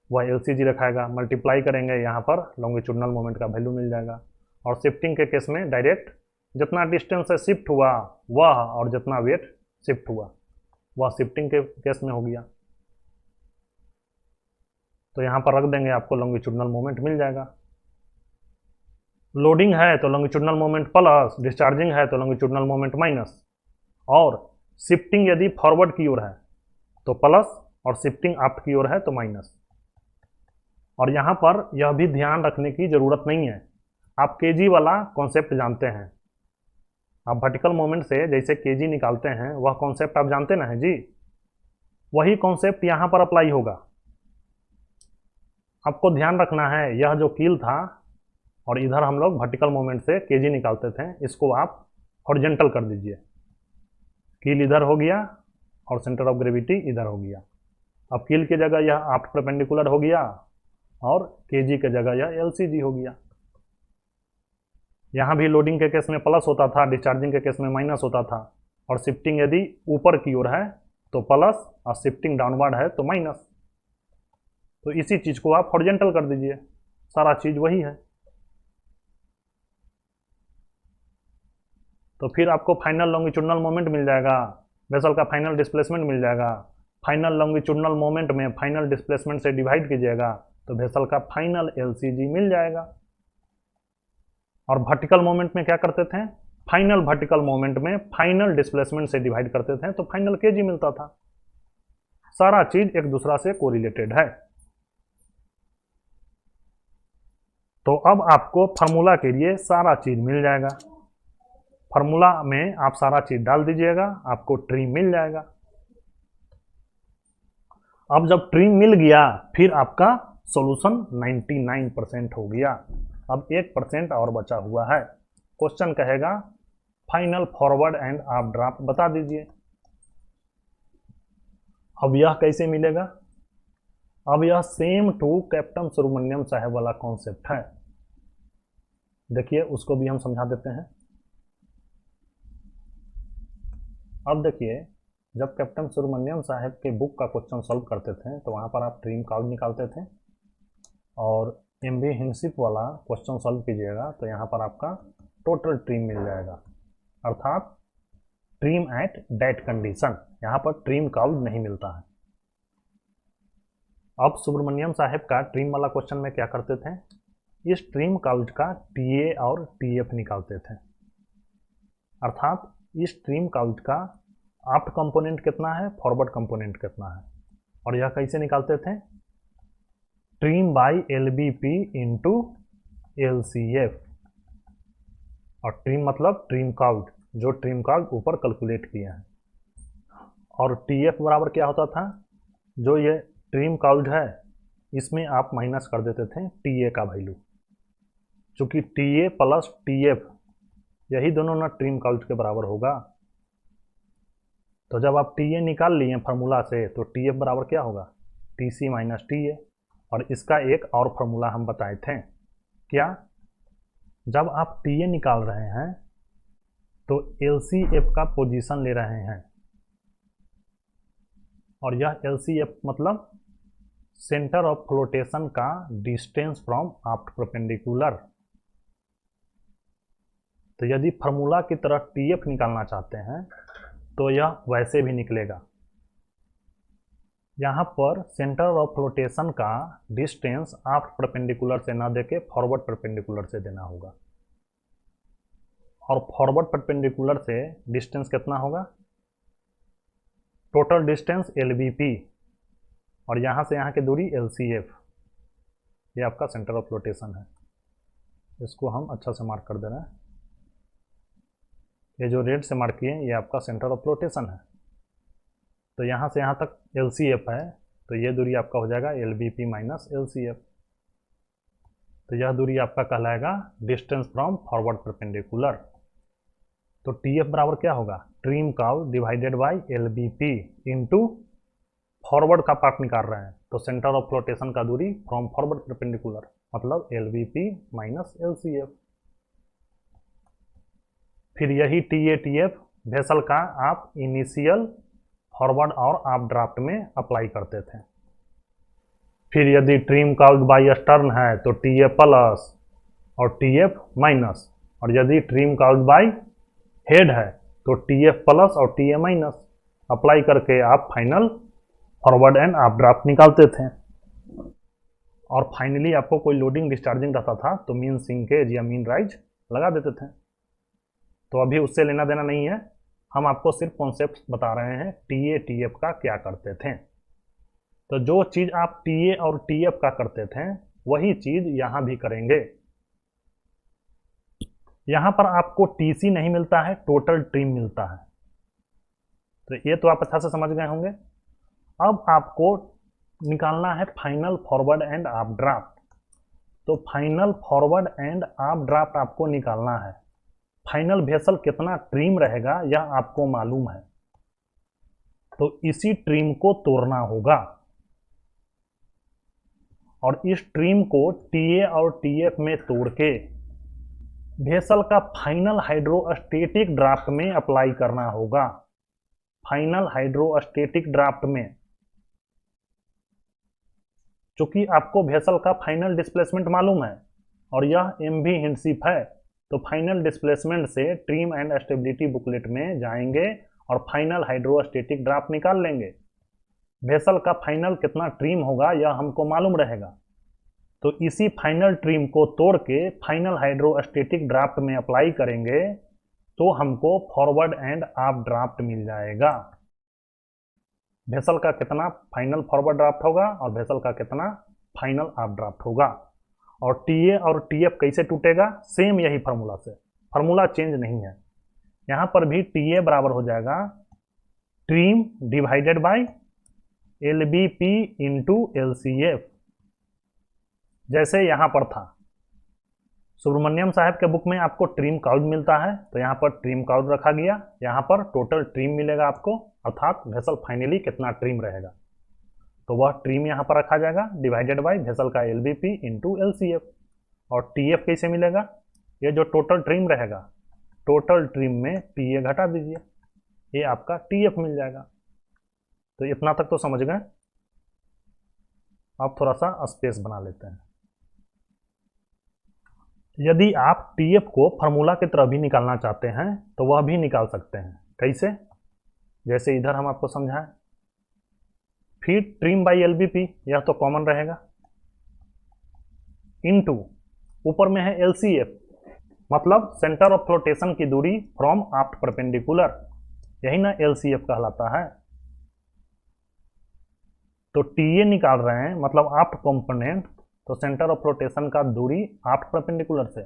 वह एलसीजी रखाएगा, मल्टीप्लाई करेंगे, यहाँ पर लॉन्गिट्यूडनल मोमेंट का वैल्यू मिल जाएगा। और शिफ्टिंग के केस में डायरेक्ट जितना डिस्टेंस से शिफ्ट हुआ वह और जितना वेट शिफ्ट हुआ वह शिफ्टिंग के केस में हो गया। तो यहाँ पर रख देंगे, आपको लॉन्गिट्यूडनल मोमेंट मिल जाएगा। लोडिंग है तो लॉन्गिट्यूडनल मोमेंट प्लस, डिस्चार्जिंग है तो लॉन्गिट्यूडनल मोमेंट माइनस, और शिफ्टिंग यदि फॉरवर्ड की ओर है तो प्लस और शिफ्टिंग अप की ओर है तो माइनस। और यहाँ पर यह भी ध्यान रखने की जरूरत नहीं है, आप केजी वाला कॉन्सेप्ट जानते हैं। आप वर्टिकल मोमेंट से जैसे केजी निकालते हैं वह कॉन्सेप्ट आप जानते ना है जी, वही कॉन्सेप्ट यहाँ पर अप्लाई होगा। आपको ध्यान रखना है, यह जो कील था और इधर हम लोग वर्टिकल मोमेंट से केजी निकालते थे, इसको आप हॉरिजॉन्टल कर दीजिए। कील इधर हो गया और सेंटर ऑफ ग्रेविटी इधर हो गया। अब कील की जगह यह आफ्ट परपेंडिकुलर हो गया और केजी की जगह यह एलसीजी हो गया। यहाँ भी लोडिंग के केस में प्लस होता था, डिस्चार्जिंग के केस में माइनस होता था। और शिफ्टिंग यदि ऊपर की ओर है तो प्लस और शिफ्टिंग डाउनवर्ड है तो माइनस। तो इसी चीज को आप हॉरिजॉन्टल कर दीजिए, सारा चीज वही है। तो फिर आपको फाइनल लॉन्गिट्यूडनल मोमेंट मिल जाएगा, वेसल का फाइनल डिस्प्लेसमेंट मिल जाएगा। फाइनल लॉन्गिट्यूडनल मोमेंट में फाइनल डिस्प्लेसमेंट से डिवाइड कीजिएगा तो वेसल का फाइनल एलसीजी मिल जाएगा। और वर्टिकल मोमेंट में क्या करते थे? फाइनल वर्टिकल मोमेंट में फाइनल डिस्प्लेसमेंट से डिवाइड करते थे तो फाइनल केजी मिलता था। सारा चीज एक दूसरा से कोरिलेटेड है। तो अब आपको फार्मूला के लिए सारा चीज मिल जाएगा। फार्मूला में आप सारा चीज डाल दीजिएगा, आपको ट्रिम मिल जाएगा। अब जब ट्रिम मिल गया फिर आपका सॉल्यूशन 99% हो गया। अब 1% और बचा हुआ है। क्वेश्चन कहेगा फाइनल फॉरवर्ड एंड आप ड्राफ्ट बता दीजिए। अब यह कैसे मिलेगा? अब यह सेम टू कैप्टन सुब्रमण्यम साहब वाला कॉन्सेप्ट है। देखिए उसको भी हम समझा देते हैं। अब देखिए, जब कैप्टन सुब्रमण्यम साहब के बुक का क्वेश्चन सॉल्व करते थे तो वहाँ पर आप ट्रिम काउंट निकालते थे, और एमबी हिंसिप वाला क्वेश्चन सॉल्व कीजिएगा तो यहाँ पर आपका टोटल ट्रिम मिल जाएगा, अर्थात ट्रिम एट डेट कंडीशन। यहाँ पर ट्रिम काउंट नहीं मिलता है। अब सुब्रमण्यम साहब का ट्रिम वाला क्वेश्चन में क्या करते थे? इस ट्रिम काउंट का टीए और टीएफ निकालते थे, अर्थात इस ट्रिम काउंट का आफ्ट कंपोनेंट कितना है, फॉरवर्ड कंपोनेंट कितना है। और यह कैसे निकालते थे? Trim by LBP into LCF. और ट्रिम मतलब ट्रिम काउंट, जो ट्रिम कॉर्ड ऊपर कैलकुलेट किए हैं। और टी एफ बराबर क्या होता था, जो ये ट्रिम कॉर्ड है इसमें आप माइनस कर देते थे टी ए का वैल्यू, चूँकि T A plus T F यही दोनों ना ट्रिम कॉर्ड के बराबर होगा। तो जब आप टी ए निकाल लिए फार्मूला से तो टी एफ बराबर क्या होगा, T C minus T A. और इसका एक और फार्मूला हम बताए थे, क्या, जब आप टी ए निकाल रहे हैं तो एल सी एफ का पोजीशन ले रहे हैं, और यह एल सी एफ मतलब सेंटर ऑफ फ्लोटेशन का डिस्टेंस फ्रॉम आफ्ट परपेंडिकुलर। तो यदि फार्मूला की तरह टी एफ निकालना चाहते हैं तो यह वैसे भी निकलेगा। यहाँ पर सेंटर ऑफ फ्लोटेशन का डिस्टेंस आफ्ट परपेंडिकुलर से ना देके फॉरवर्ड परपेंडिकुलर से देना होगा। और फॉरवर्ड परपेंडिकुलर से डिस्टेंस कितना होगा, total distance L B P, और यहाँ से यहाँ की दूरी एल सी एफ। ये आपका सेंटर ऑफ फ्लोटेशन है, इसको हम अच्छा से मार्क कर दे रहे हैं। ये जो रेड से मार्क किए हैं ये आपका सेंटर ऑफ फ्लोटेशन है। तो यहाँ से यहाँ तक एल सी एफ है, तो ये दूरी आपका हो जाएगा L B P minus L C F. तो यह दूरी आपका कहलाएगा डिस्टेंस फ्रॉम फॉरवर्ड परपेंडिकुलर। तो टी एफ बराबर क्या होगा, trim curve divided by L B P into forward का पार्ट निकाल रहे हैं तो सेंटर ऑफ फ्लोटेशन का दूरी फ्रॉम फॉरवर्ड परपेंडिकुलर मतलब L B P minus L C F. फिर यही टी एफ वेसल का आप इनिशियल, फॉरवर्ड और आप ड्राफ्ट में अप्लाई करते थे। फिर यदि ट्रिम कर्व बाई स्टर्न है तो टी ए प्लस और टी एफ माइनस, और यदि ट्रिम कर्व बाई हेड है तो टी एफ प्लस और टी ए माइनस अप्लाई करके आप फाइनल फॉरवर्ड एंड आप ड्राफ्ट निकालते थे। और फाइनली आपको कोई लोडिंग डिस्चार्जिंग रहता था तो मीन सिंकेज या मीन राइज लगा देते थे। तो अभी उससे लेना देना नहीं है, हम आपको सिर्फ कॉन्सेप्ट बता रहे हैं टी एफ का क्या करते थे। तो जो चीज़ आप टी ए और टी एफ का करते थे वही चीज़ यहाँ भी करेंगे। यहाँ पर आपको टी सी नहीं मिलता है, टोटल ट्रिम मिलता है। तो ये तो आप अच्छा से समझ गए होंगे। अब आपको निकालना है फाइनल फॉरवर्ड एंड आप ड्राफ्ट। तो फाइनल फॉरवर्ड एंड आप ड्राफ्ट आपको निकालना है। फाइनल वेसल कितना ट्रिम रहेगा यह आपको मालूम है, तो इसी ट्रिम को तोड़ना होगा। और इस ट्रिम को टीए और टीएफ में तोड़ के वेसल का फाइनल हाइड्रोस्टेटिक ड्राफ्ट में अप्लाई करना होगा। फाइनल हाइड्रोस्टेटिक ड्राफ्ट में, चूंकि आपको वेसल का फाइनल डिस्प्लेसमेंट मालूम है और यह एम भी हिंडशिप है, तो फाइनल डिस्प्लेसमेंट से ट्रिम एंड स्टेबिलिटी बुकलेट में जाएंगे और फाइनल हाइड्रोस्टेटिक ड्राफ्ट निकाल लेंगे। वेसल का फाइनल कितना ट्रिम होगा यह हमको मालूम रहेगा, तो इसी फाइनल ट्रिम को तोड़ के फाइनल हाइड्रोस्टेटिक ड्राफ्ट में अप्लाई करेंगे तो हमको फॉरवर्ड एंड आप ड्राफ्ट मिल जाएगा। वेसल का कितना फाइनल फॉरवर्ड ड्राफ्ट होगा और वेसल का कितना फाइनल आप ड्राफ्ट होगा। और टीए और टीएफ कैसे टूटेगा, सेम यही फार्मूला से, फार्मूला चेंज नहीं है। यहाँ पर भी टीए बराबर हो जाएगा trim divided by L B P into L C F, जैसे यहाँ पर था। सुब्रमण्यम साहब के बुक में आपको ट्रिम काउड मिलता है तो यहाँ पर ट्रिम काउड रखा गया, यहाँ पर टोटल ट्रिम मिलेगा आपको, अर्थात वेसल फाइनली कितना ट्रिम रहेगा, तो वह ट्रिम यहाँ पर रखा जाएगा डिवाइडेड बाय वेसल का L B P into L C F. और टी एफ कैसे मिलेगा, ये जो टोटल ट्रिम रहेगा, टोटल ट्रिम में टी ए घटा दीजिए, ये आपका टी एफ मिल जाएगा। तो इतना तक तो समझ गए। अब थोड़ा सा स्पेस बना लेते हैं। यदि आप टी एफ को फार्मूला की तरह भी निकालना चाहते हैं तो वह भी निकाल सकते हैं। कैसे, जैसे इधर हम आपको समझाएं, फिर trim by L B P, यह तो कॉमन रहेगा, इनटू ऊपर में है एल सी एफ, मतलब सेंटर ऑफ फ्लोटेशन की दूरी फ्रॉम आफ्ट परपेंडिकुलर, यही ना एल सी एफ कहलाता है। तो टी ए निकाल रहे हैं मतलब आफ्ट कंपोनेंट, तो सेंटर ऑफ फ्लोटेशन का दूरी आफ्ट परपेंडिकुलर से,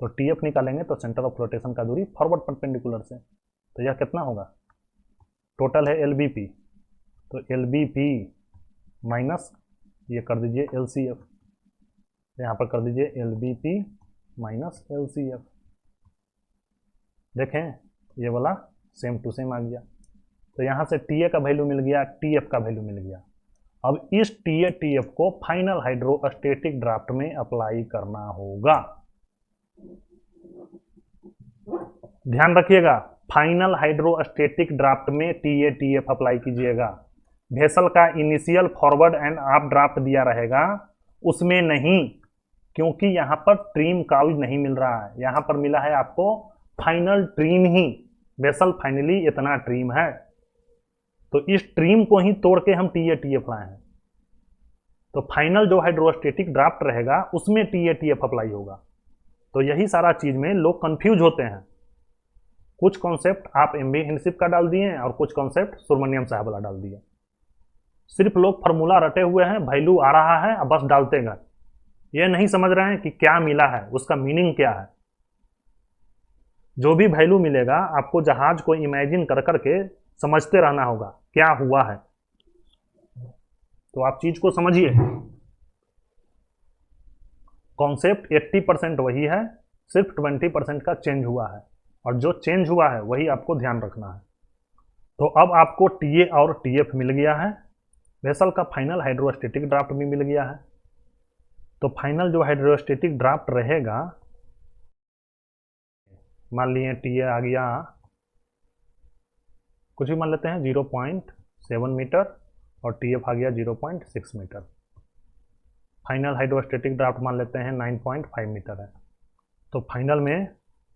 तो टी एफ निकालेंगे तो सेंटर ऑफ रोटेशन का दूरी फॉरवर्ड परपेंडिकुलर से, तो यह कितना होगा, टोटल है एल बी पी, तो एल बी पी माइनस ये कर दीजिए एल सी एफ, यहाँ पर कर दीजिए L B P minus L C F. देखें ये वाला सेम टू सेम आ गया, तो यहाँ से टी ए का वैल्यू मिल गया, टी एफ का वैल्यू मिल गया। अब इस टी ए टी एफ को फाइनल हाइड्रोस्टेटिक ड्राफ्ट में अप्लाई करना होगा। ध्यान रखिएगा, फाइनल हाइड्रोस्टेटिक ड्राफ्ट में T A T F apply कीजिएगा। वेसल का इनिशियल फॉरवर्ड एंड आप ड्राफ्ट दिया रहेगा उसमें नहीं, क्योंकि यहाँ पर ट्रिम काउज नहीं मिल रहा है, यहाँ पर मिला है आपको फाइनल ट्रिम ही। वेसल फाइनली इतना ट्रिम है, तो इस ट्रिम को ही तोड़ के हम टी ए टी एफ लाए हैं। तो फाइनल जो हाइड्रोस्टेटिक ड्राफ्ट रहेगा उसमें T A T F apply होगा। तो यही सारा चीज में लोग कंफ्यूज होते हैं। कुछ कॉन्सेप्ट आप एमबी हिंडशिप का डाल दिए और कुछ कॉन्सेप्ट सुब्रमण्यम साहब वाला डाल दिए। सिर्फ लोग फार्मूला रटे हुए हैं, वैल्यू आ रहा है अब बस डालते गए, ये नहीं समझ रहे हैं कि क्या मिला है, उसका मीनिंग क्या है। जो भी वैल्यू मिलेगा आपको जहाज को इमेजिन कर करके समझते रहना होगा क्या हुआ है, तो आप चीज को समझिए। कॉन्सेप्ट 80% वही है, सिर्फ 20% का चेंज हुआ है, और जो चेंज हुआ है वही आपको ध्यान रखना है। तो अब आपको टी ए और टी एफ मिल गया है, वेसल का फाइनल हाइड्रोस्टेटिक ड्राफ्ट भी मिल गया है। तो फाइनल जो हाइड्रोस्टेटिक ड्राफ्ट रहेगा, मान लिए टी ए आ गया, कुछ भी मान लेते हैं 0.7 मीटर और टी एफ आ गया 0.6 मीटर। फाइनल हाइड्रोस्टेटिक ड्राफ्ट मान लेते हैं 9.5 मीटर है। तो फाइनल में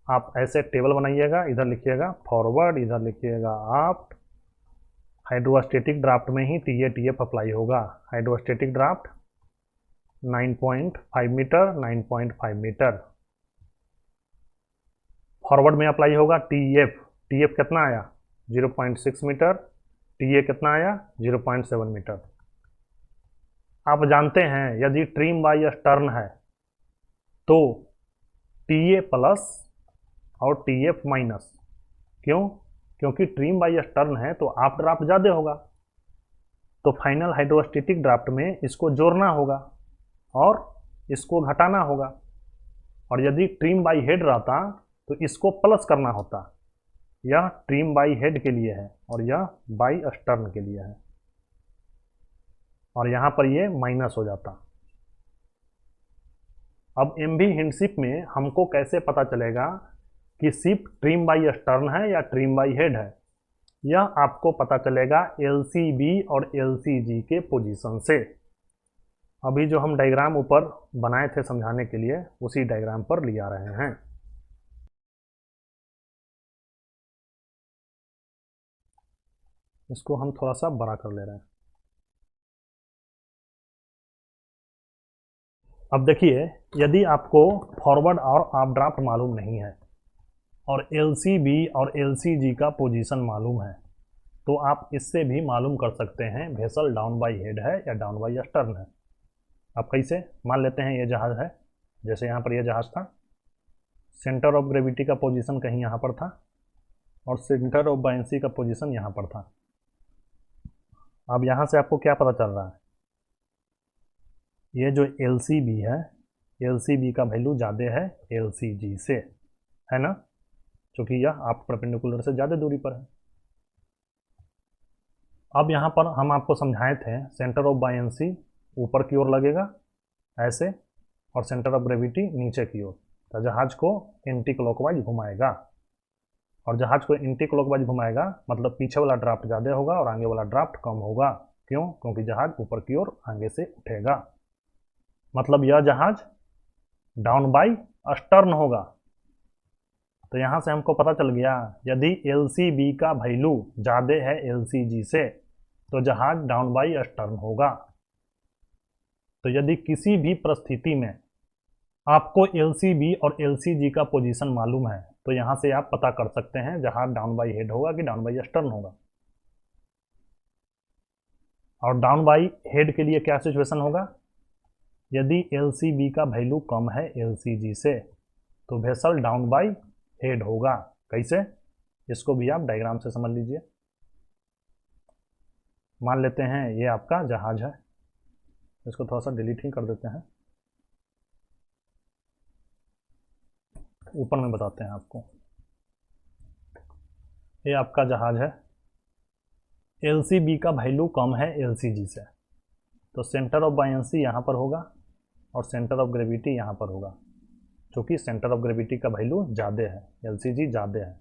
आप ऐसे टेबल बनाइएगा, इधर लिखिएगा फॉरवर्ड, इधर लिखिएगा आफ्ट। हाइड्रोस्टेटिक ड्राफ्ट में ही T A T F apply होगा। Hydrostatic draft 9.5 metre, 9.5 metre. Forward में अप्लाई होगा टी एफ कितना आया 0.6 मीटर, टी ए कितना आया 0.7 मीटर। आप जानते हैं यदि ट्रिम बाई स्टर्न है तो टी ए प्लस और टी एफ माइनस, क्यों, क्योंकि ट्रिम बाई स्टर्न है तो आप ड्राफ्ट ज़्यादा होगा, तो फाइनल हाइड्रोस्टेटिक ड्राफ्ट में इसको जोड़ना होगा और इसको घटाना होगा, और यदि ट्रिम बाई हेड रहता तो इसको प्लस करना होता। यह ट्रिम बाई हेड के लिए है और यह बाई स्टर्न के लिए है, और यहाँ पर ये माइनस हो जाता। अब एमवी हिंडशिप में हमको कैसे पता चलेगा कि शिप ट्रिम बाई स्टर्न है या ट्रिम बाई हेड है, यह आपको पता चलेगा एलसीबी और एलसीजी के पोजीशन से। अभी जो हम डायग्राम ऊपर बनाए थे समझाने के लिए, उसी डायग्राम पर लिया रहे हैं। इसको हम थोड़ा सा बड़ा कर ले रहे हैं। अब देखिए, यदि आपको फॉरवर्ड और आप ड्राफ्ट मालूम नहीं है और एलसीबी और एलसीजी का पोजीशन मालूम है, तो आप इससे भी मालूम कर सकते हैं वेसल डाउन बाई हेड है या डाउन बाई स्टर्न है। आप कैसे मान लेते हैं, ये जहाज है, जैसे यहाँ पर ये जहाज था, सेंटर ऑफ ग्रेविटी का पोजीशन कहीं यहाँ पर था और सेंटर ऑफ बायंसी का पोजीशन यहाँ पर था। अब यहाँ से आपको क्या पता चल रहा है, ये जो एलसीबी है, एलसीबी का वैल्यू ज़्यादा है एलसीजी से, है ना, क्योंकि यह आप परपेंडिकुलर से ज़्यादा दूरी पर है। अब यहाँ पर हम आपको समझाए थे सेंटर ऑफ बायंसी ऊपर की ओर लगेगा ऐसे, और सेंटर ऑफ ग्रेविटी नीचे की ओर, तो जहाज को एंटी क्लॉकवाइज घुमाएगा, और जहाज को एंटी क्लॉकवाइज घुमाएगा मतलब पीछे वाला ड्राफ्ट ज़्यादा होगा और आगे वाला ड्राफ्ट कम होगा। क्यों, क्योंकि जहाज ऊपर की ओर आगे से उठेगा, मतलब यह जहाज डाउन बाई स्टर्न होगा। तो यहाँ से हमको पता चल गया यदि एलसीबी का वैल्यू ज़्यादा है एलसीजी से तो जहाज डाउन बाई स्टर्न होगा। तो यदि किसी भी परिस्थिति में आपको एलसीबी और एलसीजी का पोजीशन मालूम है तो यहाँ से आप पता कर सकते हैं जहाज डाउन बाई हेड होगा कि डाउन बाई स्टर्न होगा। और डाउन बाई हेड के लिए क्या सिचुएशन होगा, यदि एलसीबी का वैल्यू कम है एलसीजी से तो वेसल डाउन बाय हेड होगा। कैसे, इसको भी आप डायग्राम से समझ लीजिए। मान लेते हैं ये आपका जहाज है, इसको थोड़ा सा डिलीट ही कर देते हैं, ऊपर में बताते हैं आपको। ये आपका जहाज है, LCB का वैल्यू कम है LCG से, तो सेंटर ऑफ बायंसी यहाँ पर होगा और सेंटर ऑफ ग्रेविटी यहाँ पर होगा, क्योंकि सेंटर ऑफ ग्रेविटी का वैल्यू ज़्यादा है, LCG ज़्यादा है।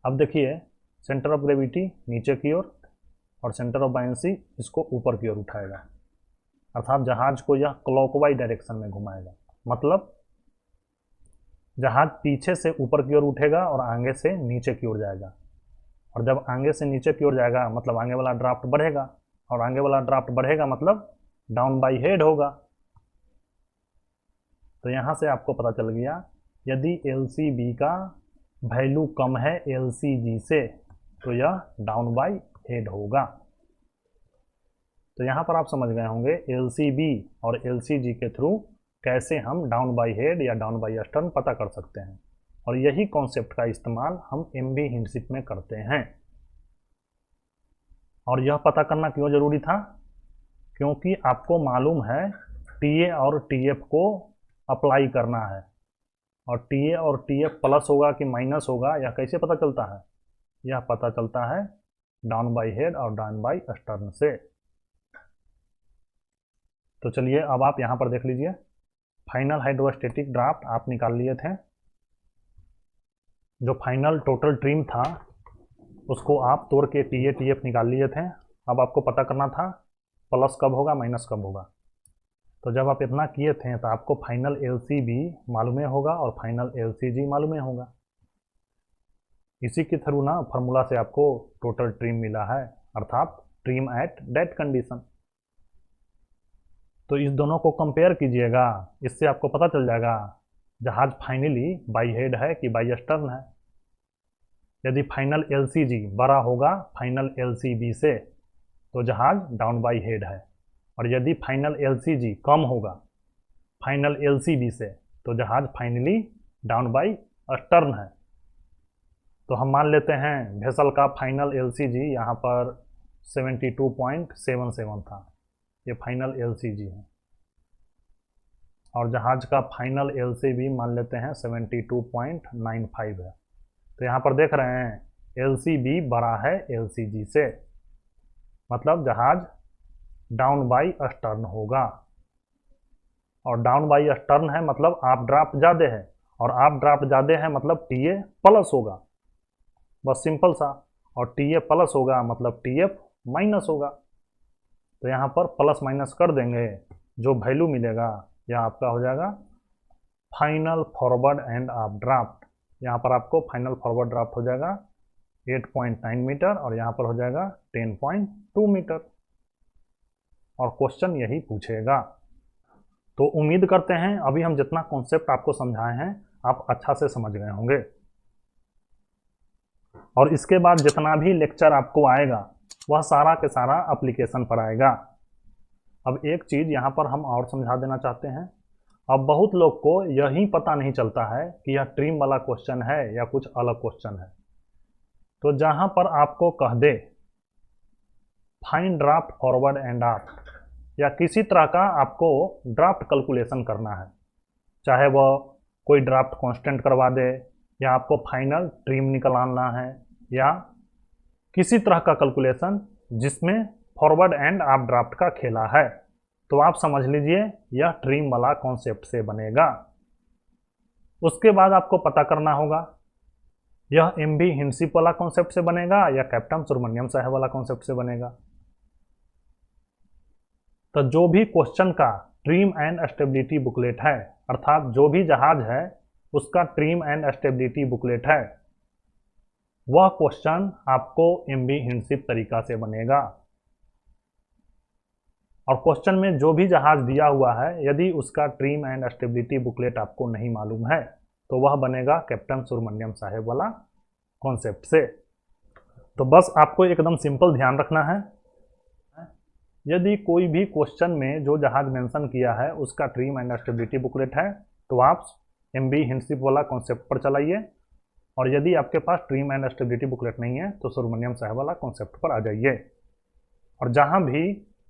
अब देखिए सेंटर ऑफ ग्रेविटी नीचे की ओर और सेंटर ऑफ बायंसी इसको ऊपर की ओर उठाएगा, अर्थात जहाज को यह क्लॉकवाइज डायरेक्शन में घुमाएगा। मतलब जहाज पीछे से ऊपर की ओर उठेगा और आगे से नीचे की ओर जाएगा, और जब आगे से नीचे की ओर जाएगा मतलब आगे वाला ड्राफ्ट बढ़ेगा, और आगे वाला ड्राफ्ट बढ़ेगा मतलब डाउन बाय हेड होगा। तो यहाँ से आपको पता चल गया, यदि LCB का वैल्यू कम है LCG से तो यह डाउन बाय हेड होगा। तो यहाँ पर आप समझ गए होंगे LCB और LCG के थ्रू कैसे हम डाउन बाय हेड या डाउन बाय स्टर्न पता कर सकते हैं, और यही कॉन्सेप्ट का इस्तेमाल हम MB हिंडशिप में करते हैं। और यह पता करना क्यों जरूरी था, क्योंकि आपको मालूम है TA और TF को अप्लाई करना है, और TA और TF प्लस होगा कि माइनस होगा यह कैसे पता चलता है, यह पता चलता है डाउन बाय हेड और डाउन बाय स्टर्न से। तो चलिए अब आप यहाँ पर देख लीजिए, फाइनल हाइड्रोस्टेटिक ड्राफ्ट आप निकाल लिए थे, जो फाइनल टोटल ट्रिम था उसको आप तोड़ के TA TF निकाल लिए थे। अब आपको पता करना था प्लस कब होगा माइनस कब होगा। तो जब आप इतना किए थे तो आपको फाइनल LCB मालूम होगा और फाइनल LCG मालूम होगा। इसी के थ्रू ना फार्मूला से आपको टोटल ट्रिम मिला है, अर्थात ट्रिम एट डेड कंडीशन। तो इस दोनों को कंपेयर कीजिएगा, इससे आपको पता चल जाएगा जहाज फाइनली बाय हेड है कि बाय स्टर्न है। यदि फाइनल LCG बड़ा होगा फाइनल LCB से तो जहाज डाउन बाय हेड है, और यदि फाइनल LCG कम होगा फाइनल LCB से तो जहाज फाइनली डाउन बाय स्टर्न है। तो हम मान लेते हैं वेसल का फाइनल LCG यहाँ पर 72.77 था, ये फाइनल LCG है, और जहाज का फाइनल LCB मान लेते हैं 72.95 है। तो यहाँ पर देख रहे हैं LCB बड़ा है LCG से, मतलब जहाज डाउन बाय स्टर्न होगा, और डाउन बाय स्टर्न है मतलब आप ड्राफ्ट ज़्यादा है, और आप ड्राफ्ट ज़्यादा है मतलब TA प्लस होगा, बस सिंपल सा। और TA प्लस होगा मतलब TF माइनस होगा। तो यहाँ पर प्लस माइनस कर देंगे, जो वैल्यू मिलेगा यह आपका हो जाएगा final forward end of draft. यहाँ पर आपको फाइनल फॉरवर्ड ड्राफ्ट हो जाएगा 8.9 मीटर और यहाँ पर हो जाएगा 10.2 मीटर, और क्वेश्चन यही पूछेगा। तो उम्मीद करते हैं अभी हम जितना कॉन्सेप्ट आपको समझाए हैं आप अच्छा से समझ गए होंगे, और इसके बाद जितना भी लेक्चर आपको आएगा वह सारा के सारा एप्लीकेशन पर आएगा। अब एक चीज़ यहाँ पर हम और समझा देना चाहते हैं, अब बहुत लोग को यही पता नहीं चलता है कि यह ट्रिम वाला क्वेश्चन है या कुछ अलग क्वेश्चन है। तो जहाँ पर आपको कह दे find draft forward and aft, या किसी तरह का आपको ड्राफ्ट कैलकुलेशन करना है, चाहे वह कोई ड्राफ्ट कांस्टेंट करवा दे या आपको फाइनल ट्रिम निकालना है, या किसी तरह का कैलकुलेशन जिसमें फॉरवर्ड एंड आप ड्राफ्ट का खेला है, तो आप समझ लीजिए यह ट्रिम वाला कॉन्सेप्ट से बनेगा। उसके बाद आपको पता करना होगा यह MB हिंडशिप वाला कॉन्सेप्ट से बनेगा या कैप्टन सुब्रमण्यम साहब वाला कॉन्सेप्ट से बनेगा। तो जो भी क्वेश्चन का ट्रिम एंड स्टेबिलिटी बुकलेट है, अर्थात जो भी जहाज है उसका ट्रिम एंड स्टेबिलिटी बुकलेट है, वह क्वेश्चन आपको MB हिंडशिप तरीका से बनेगा। और क्वेश्चन में जो भी जहाज दिया हुआ है यदि उसका ट्रिम एंड स्टेबिलिटी बुकलेट आपको नहीं मालूम है तो वह बनेगा कैप्टन सुब्रमण्यम साहब वाला कॉन्सेप्ट से। तो बस आपको एकदम सिंपल ध्यान रखना है, यदि कोई भी क्वेश्चन में जो जहाज मेंशन किया है उसका ट्रिम एंड स्टेबिलिटी बुकलेट है तो आप MB हिंडशिप वाला कॉन्सेप्ट पर चलाइए, और यदि आपके पास ट्रिम एंड स्टेबिलिटी बुकलेट नहीं है तो सुब्रमण्यम साहब वाला कॉन्सेप्ट पर आ जाइए। और जहाँ भी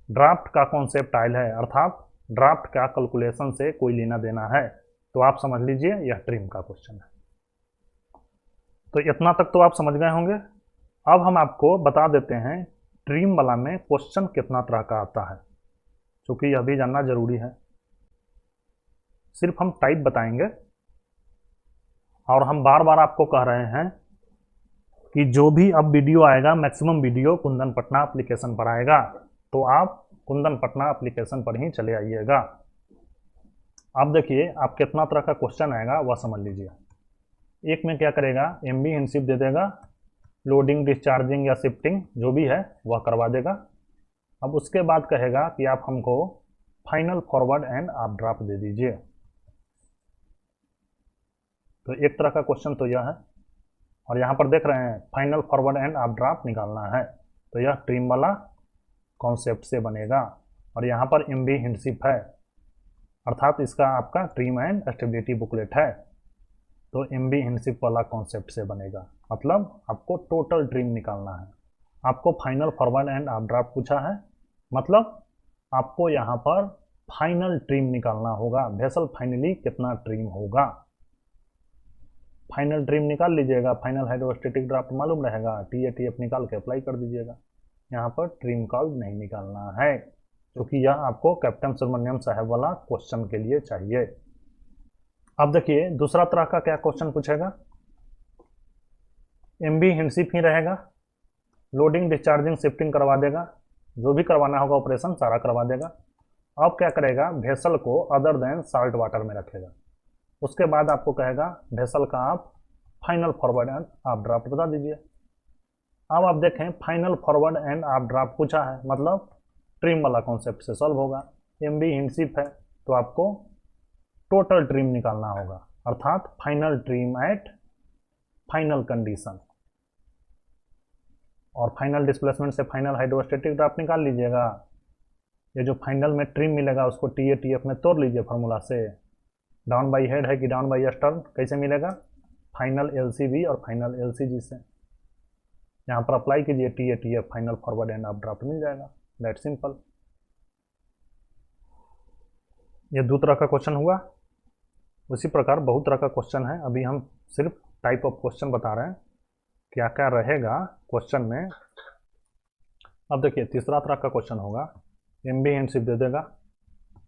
ड्राफ्ट का कॉन्सेप्ट आयल है, अर्थात ड्राफ्ट का कैलकुलेशन से कोई लेना देना है, तो आप समझ लीजिए यह ट्रिम का क्वेश्चन है। तो इतना तक तो आप समझ गए होंगे। अब हम आपको बता देते हैं ट्रिम वाला में क्वेश्चन कितना तरह का आता है, क्योंकि यह भी जानना जरूरी है। सिर्फ हम टाइप बताएंगे, और हम बार बार आपको कह रहे हैं कि जो भी अब वीडियो आएगा, maximum video Kundan Patna application पर आएगा, तो आप कुंदन पटना एप्लीकेशन पर ही चले आइएगा। अब देखिए आप कितना तरह का क्वेश्चन आएगा वह समझ लीजिए। एक में क्या करेगा, MB हिंडशिप दे देगा, लोडिंग डिस्चार्जिंग या शिफ्टिंग जो भी है वह करवा देगा। अब उसके बाद कहेगा कि आप हमको फाइनल फॉरवर्ड एंड आप ड्राफ्ट दे दीजिए। तो एक तरह का क्वेश्चन तो यह है, और यहाँ पर देख रहे हैं फाइनल फॉरवर्ड एंड आप ड्राफ्ट निकालना है, तो यह ट्रिम वाला कॉन्सेप्ट से बनेगा। और यहाँ पर MB हिंडशिप है, अर्थात इसका आपका ट्रिम एंड स्टेबिलिटी बुकलेट है, तो MB हिंडशिप वाला कॉन्सेप्ट से बनेगा। मतलब आपको टोटल ट्रिम निकालना है। आपको फाइनल फॉरवर्ड एंड आप ड्राफ्ट पूछा है, मतलब आपको यहाँ पर फाइनल ट्रिम निकालना होगा। वेसल फाइनली कितना ट्रिम होगा, फाइनल ट्रिम निकाल लीजिएगा। फाइनल हाइड्रोस्टेटिक ड्राफ्ट मालूम रहेगा, TATF निकाल के अप्लाई कर दीजिएगा। यहाँ पर ट्रिम कर्व नहीं निकालना है, क्योंकि यह आपको कैप्टन सुब्रमण्यम साहब वाला क्वेश्चन के लिए चाहिए। अब देखिए दूसरा तरह का क्या क्वेश्चन पूछेगा। MB हिंडशिप ही रहेगा, लोडिंग डिस्चार्जिंग शिफ्टिंग करवा देगा, जो भी करवाना होगा ऑपरेशन सारा करवा देगा। अब क्या करेगा, वेसल को अदर देन साल्ट वाटर में रखेगा। उसके बाद आपको कहेगा वेसल का आप फाइनल फॉरवर्ड एंड आप ड्राफ्ट बता दीजिए। अब आप देखें फाइनल फॉरवर्ड एंड आप ड्राफ्ट पूछा है, मतलब ट्रिम वाला कॉन्सेप्ट से सॉल्व होगा। MB हिंडशिप है तो आपको टोटल ट्रिम निकालना होगा, अर्थात final trim at final condition. और फाइनल डिस्प्लेसमेंट से फाइनल हाइड्रोस्टेटिक ड्राफ्ट निकाल लीजिएगा। ये जो फाइनल में ट्रिम मिलेगा उसको TATF में तोड़ लीजिए फार्मूला से। डाउन बाई हेड है कि डाउन बाई स्टर्न, कैसे मिलेगा, फाइनल LCV और फाइनल LCG से। यहाँ पर अप्लाई कीजिए TATF, फाइनल फॉरवर्ड एंड आप ड्राफ्ट मिल जाएगा। That simple. ये दो तरह का क्वेश्चन हुआ। उसी प्रकार बहुत तरह का क्वेश्चन है, अभी हम सिर्फ टाइप ऑफ क्वेश्चन बता रहे हैं क्या क्या रहेगा क्वेश्चन में। अब देखिए तीसरा तरह का क्वेश्चन होगा, MB हिंडशिप दे देगा,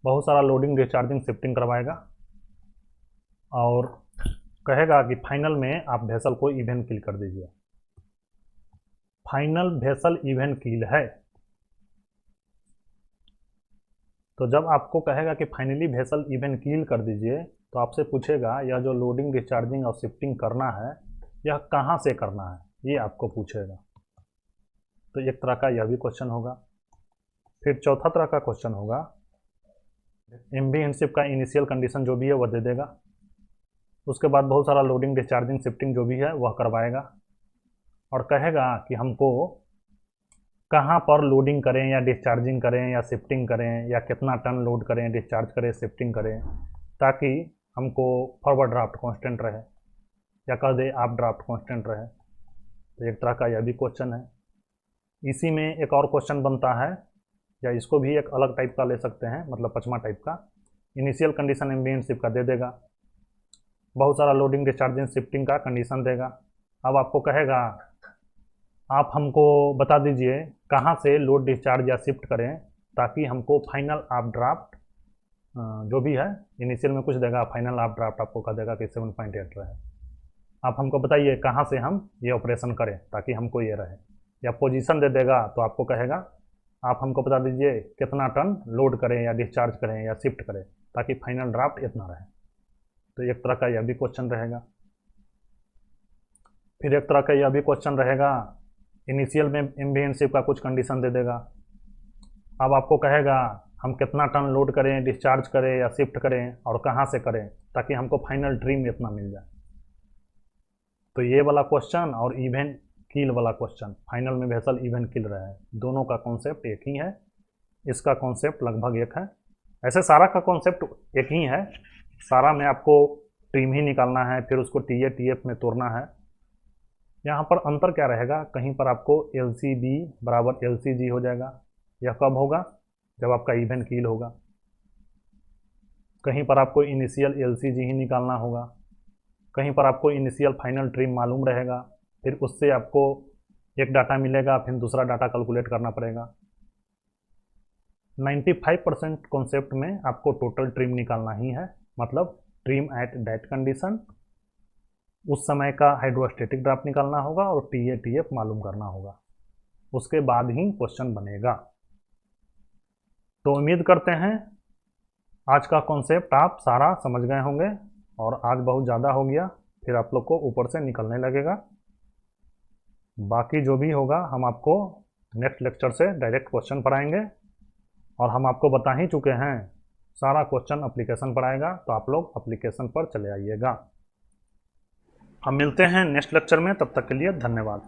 बहुत सारा लोडिंग डिस्चार्जिंग शिफ्टिंग करवाएगा, और कहेगा कि फाइनल में आप वेसल को इवन किल कर दीजिए। फाइनल वेसल इवन किल है, तो जब आपको कहेगा कि फाइनली वेसल इवन किल कर दीजिए, तो आपसे पूछेगा यह जो लोडिंग डिस्चार्जिंग और शिफ्टिंग करना है यह कहाँ से करना है, ये आपको पूछेगा। तो एक तरह का यह भी क्वेश्चन होगा। फिर चौथा तरह का क्वेश्चन होगा, MB हिंडशिप का इनिशियल कंडीशन जो भी है वह दे देगा, उसके बाद बहुत सारा लोडिंग डिस्चार्जिंग शिफ्टिंग जो भी है वह करवाएगा, और कहेगा कि हमको कहाँ पर लोडिंग करें या डिस्चार्जिंग करें या शिफ्टिंग करें, या कितना टन लोड करें, डिस्चार्ज करें, शिफ्टिंग करें, ताकि हमको फॉरवर्ड ड्राफ्ट कांस्टेंट रहे, या कह दे आप ड्राफ्ट कांस्टेंट रहे। तो एक तरह का यह भी क्वेश्चन है। इसी में एक और क्वेश्चन बनता है, या इसको भी एक अलग टाइप का ले सकते हैं, मतलब पचमा टाइप का। इनिशियल कंडीशन MB हिंडशिप का दे देगा, बहुत सारा लोडिंग डिस्चार्जिंग शिफ्टिंग का कंडीशन देगा। अब आपको कहेगा आप हमको बता दीजिए कहाँ से लोड डिस्चार्ज या शिफ्ट करें ताकि हमको फाइनल आप ड्राफ्ट जो भी है, इनिशियल में कुछ देगा, फाइनल आप ड्राफ्ट आपको कह देगा कि 7.8 रहे। आप हमको बताइए कहाँ से हम ये ऑपरेशन करें ताकि हमको ये रहे, या पोजीशन दे देगा तो आपको कहेगा आप हमको बता दीजिए कितना टन लोड करें या डिस्चार्ज करें या शिफ्ट करें ताकि फाइनल ड्राफ्ट इतना रहे। तो एक तरह का यह भी क्वेश्चन रहेगा। फिर एक तरह का यह भी क्वेश्चन रहेगा, इनिशियल में MB हिंडशिप का कुछ कंडीशन दे देगा। अब आपको कहेगा हम कितना टन लोड करें, डिस्चार्ज करें या शिफ्ट करें और कहाँ से करें ताकि हमको फाइनल ट्रिम इतना मिल जाए। तो ये वाला क्वेश्चन और इवन किल वाला क्वेश्चन, फाइनल में वेसल इवन किल रहा है, दोनों का कॉन्सेप्ट एक ही है। इसका कॉन्सेप्ट लगभग एक है। ऐसे सारा का कॉन्सेप्ट एक ही है, सारा में आपको ट्रिम ही निकालना है, फिर उसको टी ए टी एफ में तोड़ना है। यहाँ पर अंतर क्या रहेगा, कहीं पर आपको एल सी बी बराबर एल सी जी हो जाएगा। यह कब होगा, जब आपका इवन कील होगा। कहीं पर आपको इनिशियल एल सी जी ही निकालना होगा, कहीं पर आपको इनिशियल फाइनल ट्रिम मालूम रहेगा, फिर उससे आपको एक डाटा मिलेगा, फिर दूसरा डाटा कैलकुलेट करना पड़ेगा। 95% कॉन्सेप्ट में आपको टोटल ट्रिम निकालना ही है, मतलब ट्रिम एट दैट कंडीशन, उस समय का हाइड्रोस्टेटिक ड्राफ्ट निकालना होगा और टी ए टी एफ मालूम करना होगा, उसके बाद ही क्वेश्चन बनेगा। तो उम्मीद करते हैं आज का कॉन्सेप्ट आप सारा समझ गए होंगे, और आज बहुत ज़्यादा हो गया, फिर आप लोग को ऊपर से निकलने लगेगा। बाकी जो भी होगा हम आपको नेक्स्ट लेक्चर से डायरेक्ट क्वेश्चन पढ़ाएंगे, और हम आपको बता ही चुके हैं सारा क्वेश्चन एप्लीकेशन पर आएगा, तो आप लोग एप्लीकेशन पर चले आइएगा। हम मिलते हैं नेक्स्ट लेक्चर में, तब तक के लिए धन्यवाद।